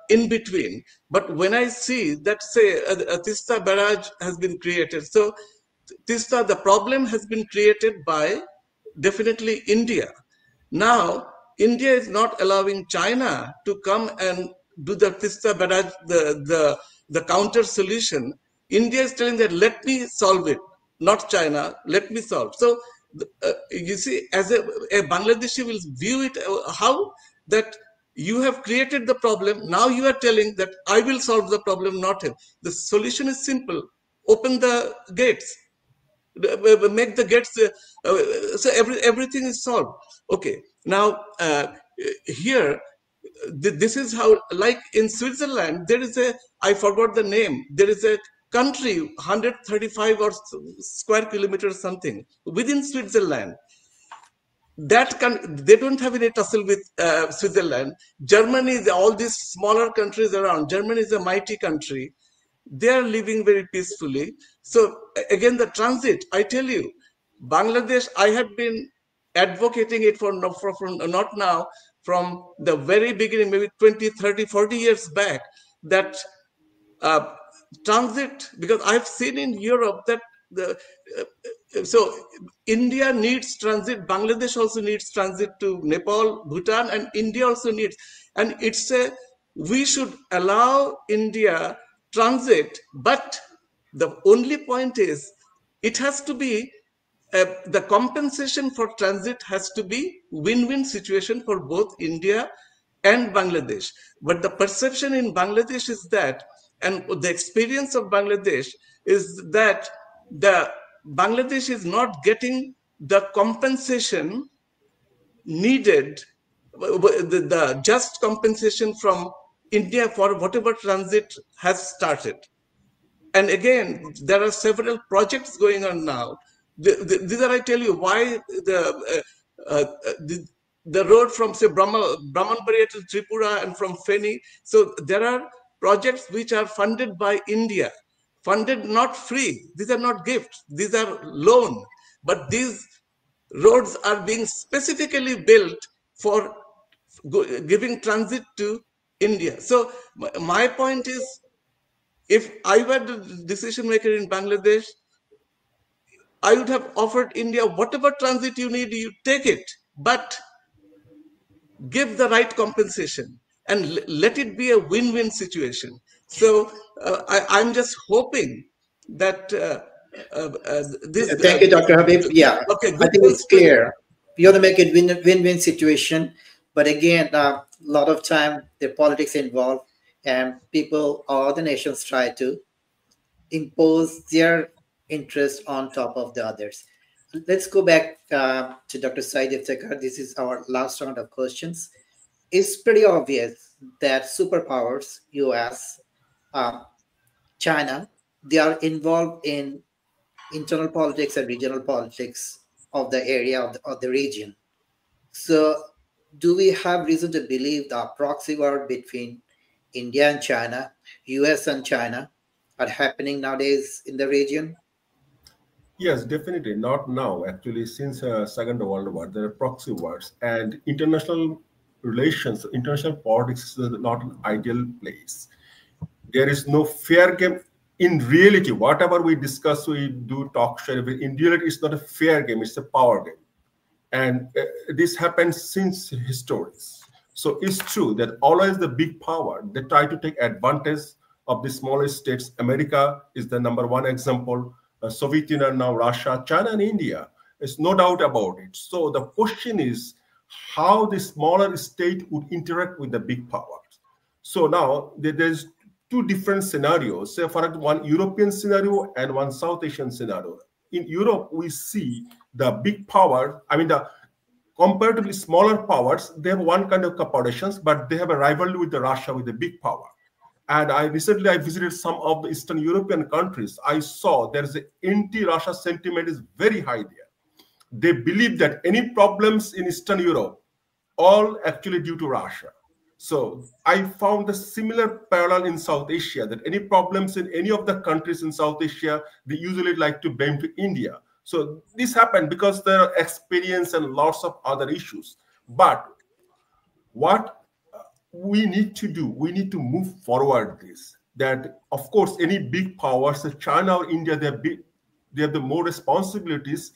in between. But when I see that, say, a Tista barrage has been created, so Tista, the problem has been created by definitely India. Now, India is not allowing China to come and do the Tista barrage, the counter solution. India is telling that, let me solve it, not China, let me solve. So, you see, as a Bangladeshi will view it, how that you have created the problem, now you are telling that I will solve the problem, not him. The solution is simple, open the gates, make the gates, so everything is solved. Okay, now here, this is how, like in Switzerland, there is I forgot the name, there is a country, 135 or square kilometers something, within Switzerland. They don't have any tussle with Switzerland. Germany, all these smaller countries around, Germany is a mighty country. They are living very peacefully. So again, the transit, I tell you, Bangladesh, I have been advocating it for not now, from the very beginning, maybe 20, 30, 40 years back, that transit, because I've seen in Europe that so India needs transit, Bangladesh also needs transit to Nepal, Bhutan, and India also needs. And we should allow India transit, but the only point is it has to be the compensation for transit has to be win-win situation for both India and Bangladesh. But the perception in Bangladesh is that, and the experience of Bangladesh is that the Bangladesh is not getting the compensation needed, the just compensation from India for whatever transit has started. And again, there are several projects going on now. These are, I tell you, why the road from, say, Brahmanbaria to Tripura and from Feni. So there are projects which are funded by India, funded not free. These are not gifts. These are loan. But these roads are being specifically built for giving transit to India. So my point is, if I were the decision maker in Bangladesh, I would have offered India whatever transit you need, you take it, but give the right compensation and let it be a win-win situation. So I'm just hoping that this. Thank you, Dr. Habib. Yeah, okay, I think it's clear. You want to make it win-win situation, but again, a lot of time the politics involved, and people or other nations try to impose their interest on top of the others. Let's go back to Dr. Sayeed Iftekhar. This is our last round of questions. It's pretty obvious that superpowers, US, China, they are involved in internal politics and regional politics of the area of the region. So do we have reason to believe the proxy war between India and China, US and China, are happening nowadays in the region? Yes, definitely. Not now. Actually, since Second World War, there are proxy wars, and international relations, international politics is not an ideal place. There is no fair game. In reality, whatever we discuss, we do talk show. In reality, it's not a fair game. It's a power game, and this happens since history. So it's true that always the big power, they try to take advantage of the smaller states. America is the #1 example. Soviet Union, now Russia, China, and India. There's no doubt about it. So the question is how the smaller state would interact with the big powers. So now there's two different scenarios. Say, for example, one European scenario and one South Asian scenario. In Europe, we see the big power, I mean, the comparatively smaller powers, they have one kind of cooperations, but they have a rivalry with the Russia, with the big power. And I recently visited some of the Eastern European countries. I saw there's an anti-Russia sentiment is very high there. They believe that any problems in Eastern Europe, all actually due to Russia. So I found a similar parallel in South Asia, that any problems in any of the countries in South Asia, they usually like to blame to India. So this happened because there are experience and lots of other issues. But what we need to do, we need to move forward this, that of course any big powers, China or India, they have the more responsibilities.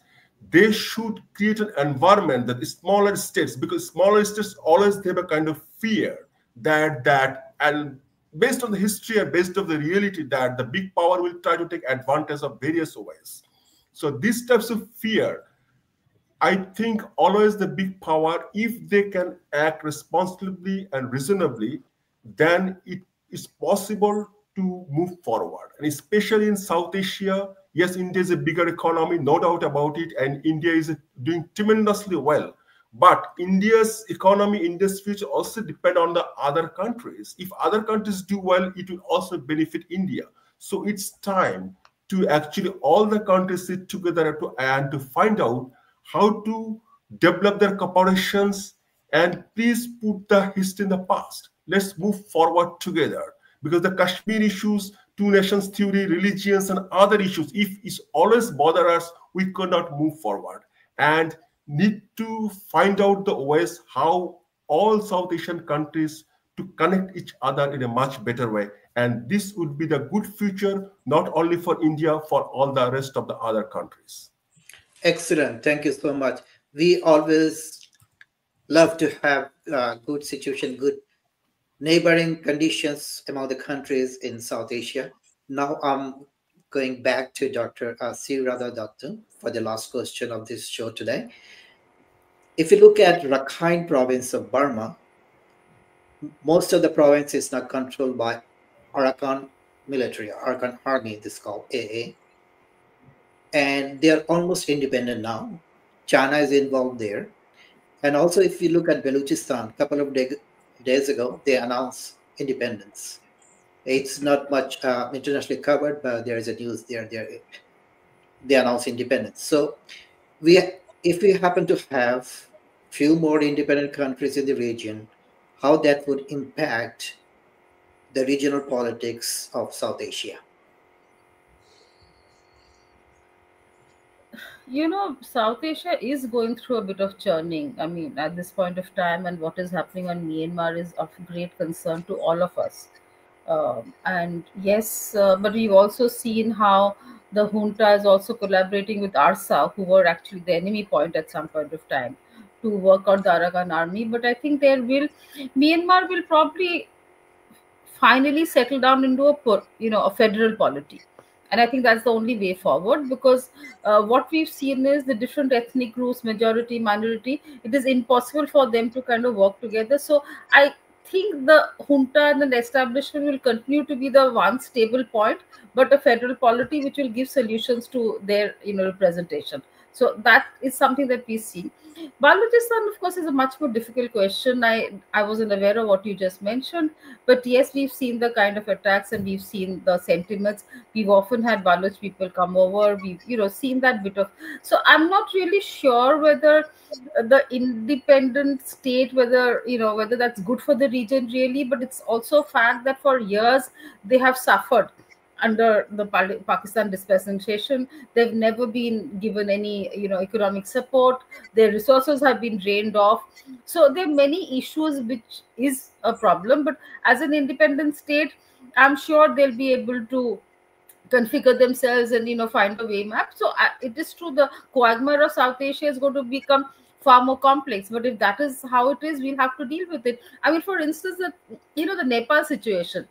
They should create an environment that smaller states, because smaller states always have a kind of fear that and based on the history and based on the reality, that the big power will try to take advantage of various ways. So these types of fear, I think always the big power, if they can act responsibly and reasonably, then it is possible to move forward. And especially in South Asia, yes, India is a bigger economy, no doubt about it, and India is doing tremendously well. But India's economy, India's future also depend on the other countries. If other countries do well, it will also benefit India. So it's time to actually all the countries sit together and to find out how to develop their cooperations, and please put the history in the past. Let's move forward together, because the Kashmir issues, two nations theory, religions, and other issues, if it's always bother us, we cannot move forward, and need to find out the ways how all South Asian countries to connect each other in a much better way. And this would be the good future, not only for India, for all the rest of the other countries. Excellent. Thank you so much. We always love to have good situation, good neighboring conditions among the countries in South Asia. Now I'm going back to Dr. Sreeradha Datta for the last question of this show today. If you look at Rakhine province of Burma, most of the province is now controlled by Arakan military, Arakan army, this is called AA. And they are almost independent now. China is involved there. And also, if you look at Balochistan, a couple of days ago, they announced independence. It's not much internationally covered, but there is a news there. They announced independence. So if we happen to have few more independent countries in the region, how that would impact the regional politics of South Asia. South Asia is going through a bit of churning. I mean, at this point of time, and what is happening on Myanmar is of great concern to all of us. And yes, but we've also seen how the junta is also collaborating with ARSA, who were actually the enemy point at some point of time, to work out the Arakan army. But I think Myanmar will probably finally settle down into a federal polity, and I think that's the only way forward, because what we've seen is the different ethnic groups, majority, minority, it is impossible for them to kind of work together. So I think the junta and the establishment will continue to be the one stable point, but a federal polity which will give solutions to their representation. So that is something that we see. Balochistan, of course, is a much more difficult question. I wasn't aware of what you just mentioned, but yes, we've seen the kind of attacks and we've seen the sentiments. We've often had Baloch people come over. We've seen that bit of. So I'm not really sure whether the independent state, whether that's good for the region really, but it's also a fact that for years they have suffered under the Pakistan dispensation. They've never been given any economic support. Their resources have been drained off. So there are many issues which is a problem. But as an independent state, I'm sure they'll be able to configure themselves and find a way map. So it is true, the quagmire of South Asia is going to become far more complex, but if that is how it is, we'll have to deal with it. I mean, for instance, the Nepal situation,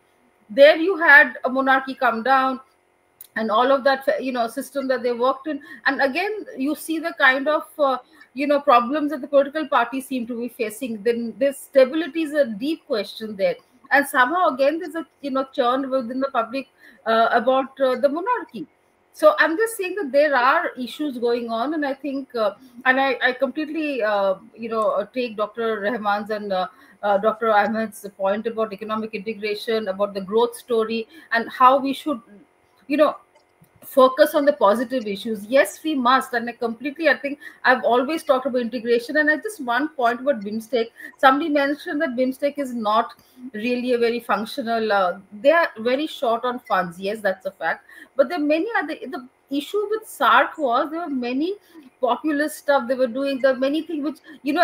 there you had a monarchy come down and all of that system that they worked in, and again you see the kind of problems that the political parties seem to be facing. Then this stability is a deep question there, and somehow again there's a churn within the public about the monarchy. So I'm just saying that there are issues going on, and I think and I completely take Dr. Rahman's and Dr. Ahmed's point about economic integration, about the growth story, and how we should, focus on the positive issues. Yes, we must, and I think I've always talked about integration, and I just one point about BIMSTEC. Somebody mentioned that BIMSTEC is not really a very functional. They are very short on funds. Yes, that's a fact. But there are many other. The issue with SARC was there were many populist stuff they were doing. There were many things which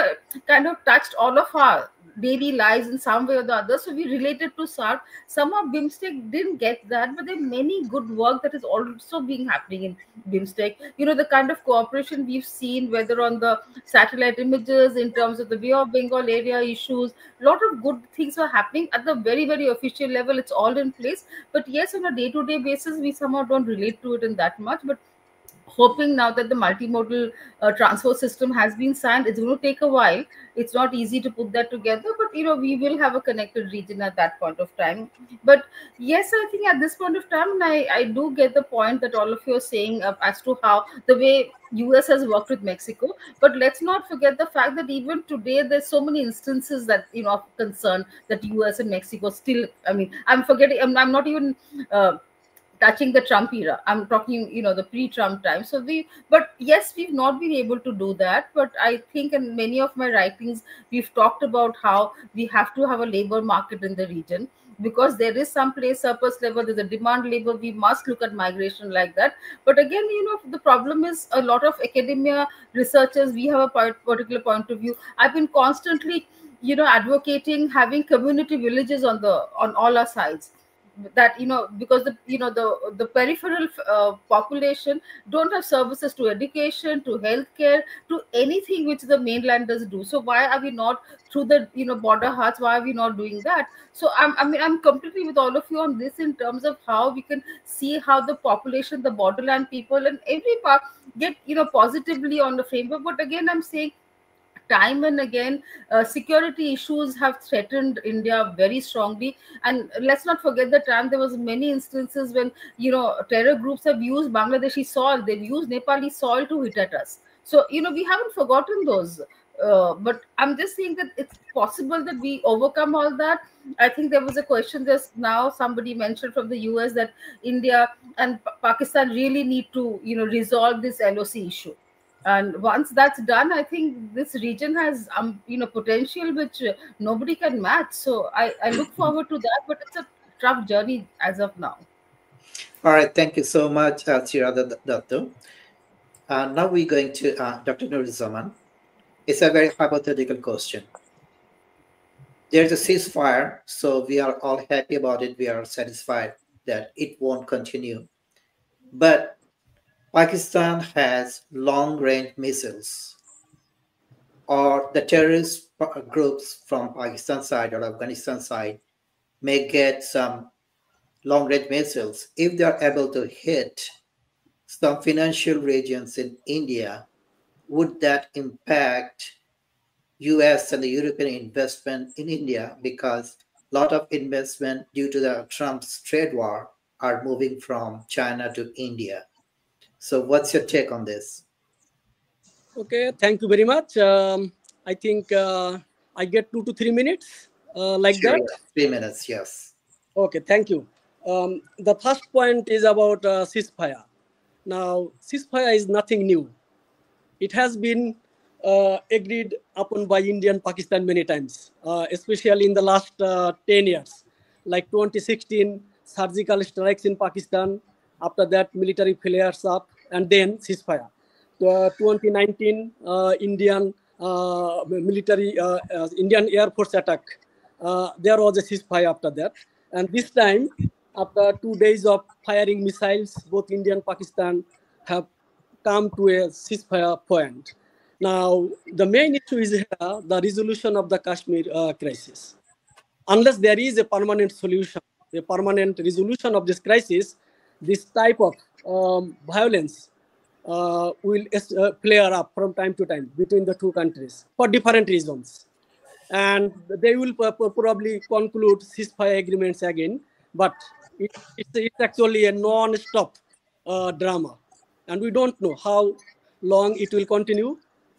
kind of touched all of our daily lives in some way or the other. So we related to SARC. Some of BIMSTEC didn't get that, but there are many good work that is also being happening in BIMSTEC. The kind of cooperation we've seen, whether on the satellite images, in terms of the Bay of Bengal area issues, a lot of good things are happening at the very, very official level. It's all in place. But yes, on a day-to-day basis, we somehow don't relate to it in that much. But hoping now that the multimodal transport system has been signed, it's going to take a while. It's not easy to put that together, but we will have a connected region at that point of time. But yes, I think at this point of time, and I do get the point that all of you are saying as to how the way US has worked with Mexico. But let's not forget the fact that even today there's so many instances that of concern that US and Mexico still. I mean, I'm forgetting. I'm not even. Touching the Trump era. I'm talking, the pre-Trump time. But yes, we've not been able to do that. But I think in many of my writings, we've talked about how we have to have a labor market in the region, because there is some place surplus labor, there's a demand labor. We must look at migration like that. But again, the problem is a lot of academia researchers, we have a particular point of view. I've been constantly, advocating having community villages on all our sides, that because the peripheral population don't have services to education, to healthcare, to anything which the mainlanders do. So why are we not, through the border huts, why are we not doing that? So I'm completely with all of you on this, in terms of how we can see how the population, the borderland people and every part get positively on the framework. But again, I'm saying time and again, security issues have threatened India very strongly. And let's not forget the time there was many instances when terror groups have used Bangladeshi soil, they've used Nepali soil to hit at us. So we haven't forgotten those. But I'm just saying that it's possible that we overcome all that. I think there was a question just now, somebody mentioned from the US that India and Pakistan really need to resolve this LOC issue. And once that's done, I think this region has potential which nobody can match. So I look forward to that, but it's a tough journey as of now. All right, thank you so much, Sreeradha Datta. Now we're going to Dr. Nuruzzaman. It's a very hypothetical question. There's a ceasefire, so we are all happy about it. We are satisfied that it won't continue. But Pakistan has long-range missiles, or the terrorist groups from Pakistan side or Afghanistan side may get some long-range missiles. If they are able to hit some financial regions in India, would that impact US and the European investment in India? Because a lot of investment due to the Trump's trade war are moving from China to India. So what's your take on this? Okay, thank you very much. I think I get 2 to 3 minutes like Sure, that. yeah. 3 minutes, yes. Okay, thank you. The first point is about ceasefire. Now, ceasefire is nothing new. It has been agreed upon by India and Pakistan many times, especially in the last 10 years. Like 2016, surgical strikes in Pakistan. After that, military flares up, and then ceasefire. 2019, Indian Air Force attack. There was a ceasefire after that. And this time, after 2 days of firing missiles, both India and Pakistan have come to a ceasefire point. Now, the main issue is here, the resolution of the Kashmir crisis. Unless there is a permanent solution, a permanent resolution of this crisis, this type of violence will flare up from time to time between the two countries for different reasons. And they will probably conclude ceasefire agreements again, but it's actually a non-stop drama. And we don't know how long it will continue,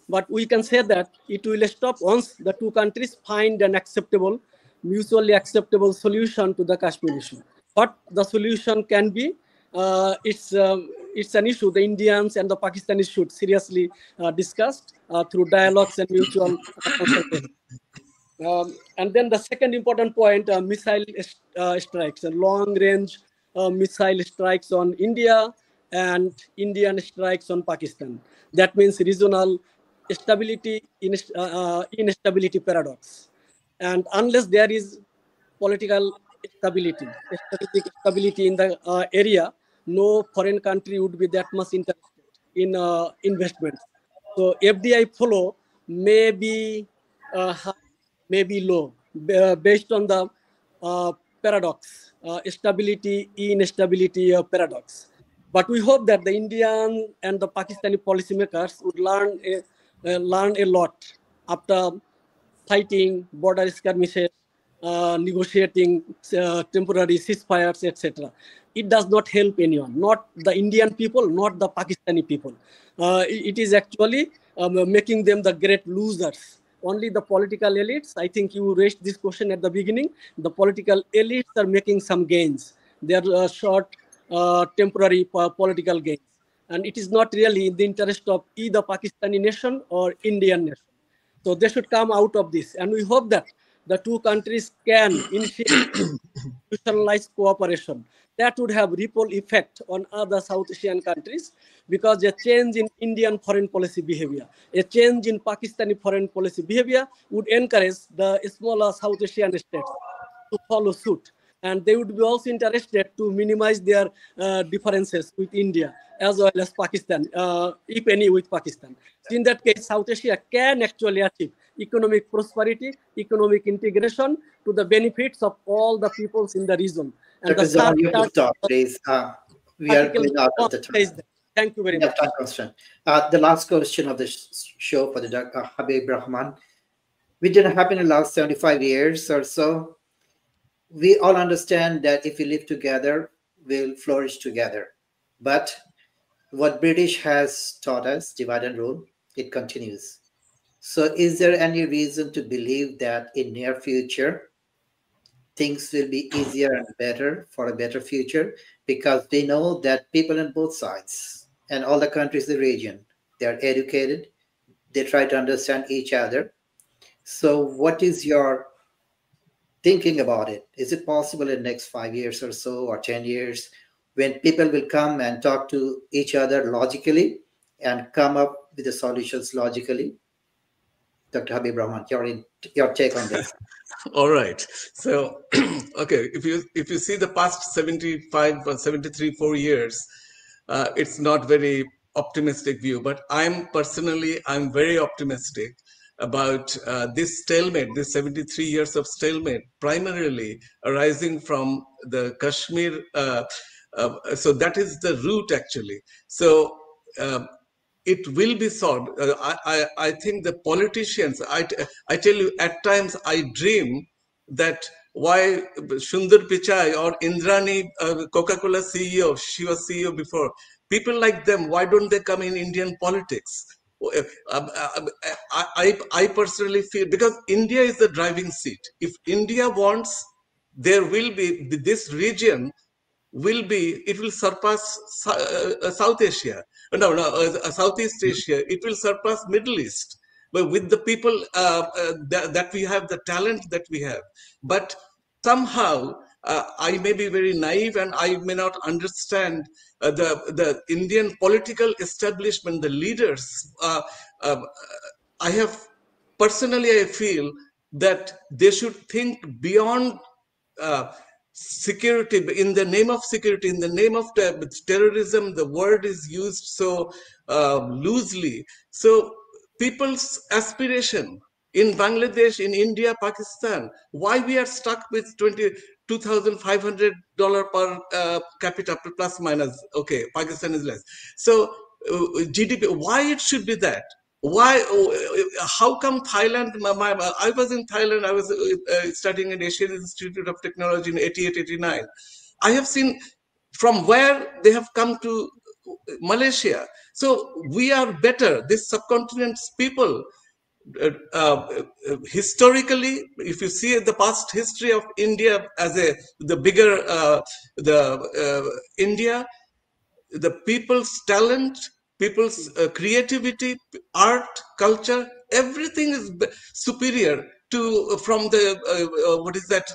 but we can say that it will stop once the two countries find an acceptable, mutually acceptable solution to the Kashmir issue. What the solution can be, it's an issue the Indians and the Pakistanis should seriously discuss through dialogues and mutual consultation. And then the second important point, missile strikes, and long-range missile strikes on India and Indian strikes on Pakistan. That means regional stability, instability paradox. And unless there is political stability, strategic stability in the area, no foreign country would be that much interested in investments. So FDI flow may be high, may be low, based on the paradox, stability, instability paradox. But we hope that the Indian and the Pakistani policymakers would learn a lot after fighting, border skirmishes, negotiating temporary ceasefires, etc. It does not help anyone, not the Indian people, not the Pakistani people. It is actually making them the great losers. Only the political elites, I think you raised this question at the beginning, the political elites are making some gains. They are short, temporary political gains. And it is not really in the interest of either Pakistani nation or Indian nation. So they should come out of this. And we hope that the two countries can initiate institutionalized cooperation. That would have ripple effect on other South Asian countries, because a change in Indian foreign policy behavior, a change in Pakistani foreign policy behavior would encourage the smaller South Asian states to follow suit. And they would be also interested to minimize their differences with India as well as Pakistan, if any, with Pakistan. So in that case, South Asia can actually achieve economic prosperity, economic integration to the benefits of all the peoples in the region. And Dr. the Zaman, third you have to stop, please. We are article going out of the says time. that. Thank you very We have much. time constraint. The last question of the show for the Habib Rahman, which didn't happen in the last 75 years or so. We all understand that if we live together, we'll flourish together. But what British has taught us, divide and rule, it continues. So is there any reason to believe that in near future, things will be easier and better for a better future? Because they know that people on both sides and all the countries in the region they're educated, they try to understand each other. So what is your thinking about it? Is it possible in the next 5 years or so, or 10 years, when people will come and talk to each other logically and come up with the solutions logically? Dr. Habib Rahman, your take on this. All right. So, okay, if you see the past 75 or 73, 4 years, it's not very optimistic view. But I'm very optimistic about this stalemate, this 73 years of stalemate, primarily arising from the Kashmir. So that is the root, actually. So. It will be solved. I think the politicians, I tell you, at times I dream that why Sundar Pichai or Indrani, Coca-Cola CEO, she was CEO before, people like them, why don't they come in Indian politics? I personally feel, because India is the driving seat. If India wants, there will be, this region it will surpass South Asia. Southeast Asia. It will surpass Middle East. But with the people that we have, the talent that we have. But somehow, I may be very naive and I may not understand the Indian political establishment, the leaders. I feel that they should think beyond security. In the name of security, in the name of terrorism, the word is used so loosely. So people's aspiration in Bangladesh, in India, Pakistan, why we are stuck with $22,500 per capita, plus minus. Okay, Pakistan is less. So GDP, why it should be that? Why? How come Thailand? I was in Thailand. I was studying at Asian Institute of Technology in 88, 89. I have seen from where they have come to Malaysia. So we are better. This subcontinent's people, historically, if you see the past history of India as the bigger India, the people's talent, people's creativity, art, culture, everything is superior to from the what is that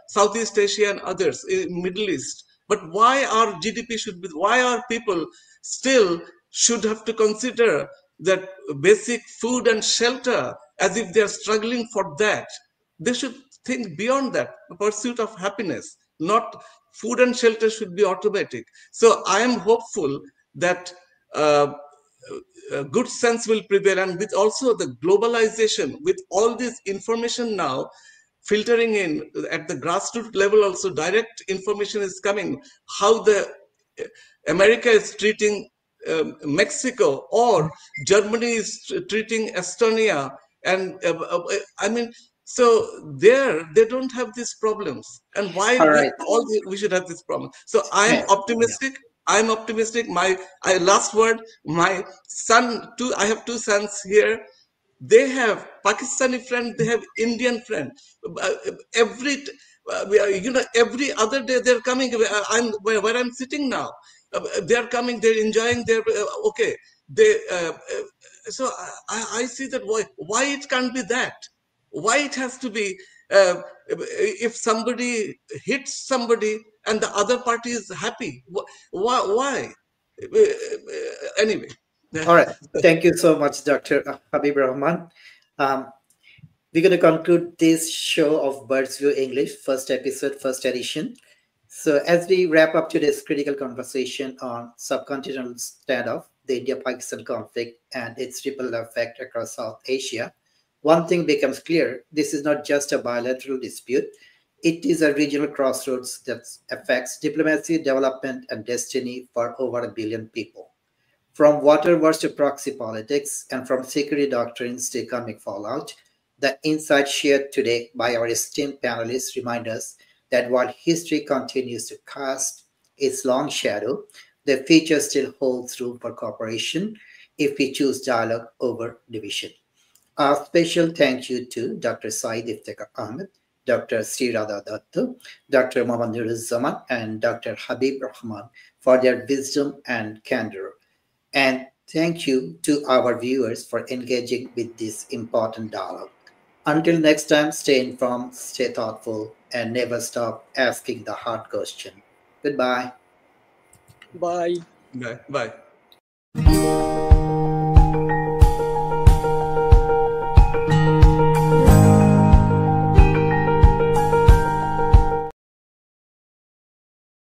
Southeast Asia and others, Middle East. But why our GDP should be? Why our people still should have to consider that basic food and shelter as if they are struggling for that? They should think beyond that. The pursuit of happiness, not food and shelter, should be automatic. So I am hopeful that good sense will prevail, and with also the globalization, with all this information now filtering in at the grassroots level, also direct information is coming, how the America is treating Mexico, or Germany is treating Estonia, and I mean, so they don't have these problems, and why we should have this problem. So I'm optimistic. I'm optimistic. My last word. My son, I have two sons here. They have Pakistani friend. They have Indian friend. Every other day they're coming. I'm where I'm sitting now. They're coming. They're enjoying their okay. So I see that why it can't be that. Why it has to be if somebody hits somebody and the other party is happy? Why? Anyway. All right. Thank you so much, Dr. Habib Rahman. We're going to conclude this show of Birds View English, first episode, first edition. So as we wrap up today's critical conversation on subcontinental standoff, the India-Pakistan conflict and its ripple effect across South Asia, one thing becomes clear: this is not just a bilateral dispute. It is a regional crossroads that affects diplomacy, development, and destiny for over 1 billion people. From water wars to proxy politics, and from security doctrines to economic fallout, the insights shared today by our esteemed panelists remind us that while history continues to cast its long shadow, the future still holds room for cooperation if we choose dialogue over division. A special thank you to Dr. Sayeed Iftekhar Ahmed, Dr. Sreeradha Datta, Dr. Mohammed Nuruzzaman, and Dr. Habib Rahman for their wisdom and candor. And Thank you to our viewers for engaging with this important dialogue. Until next time, stay informed, stay thoughtful, and never stop asking the hard question. Goodbye. Bye. Bye. Bye.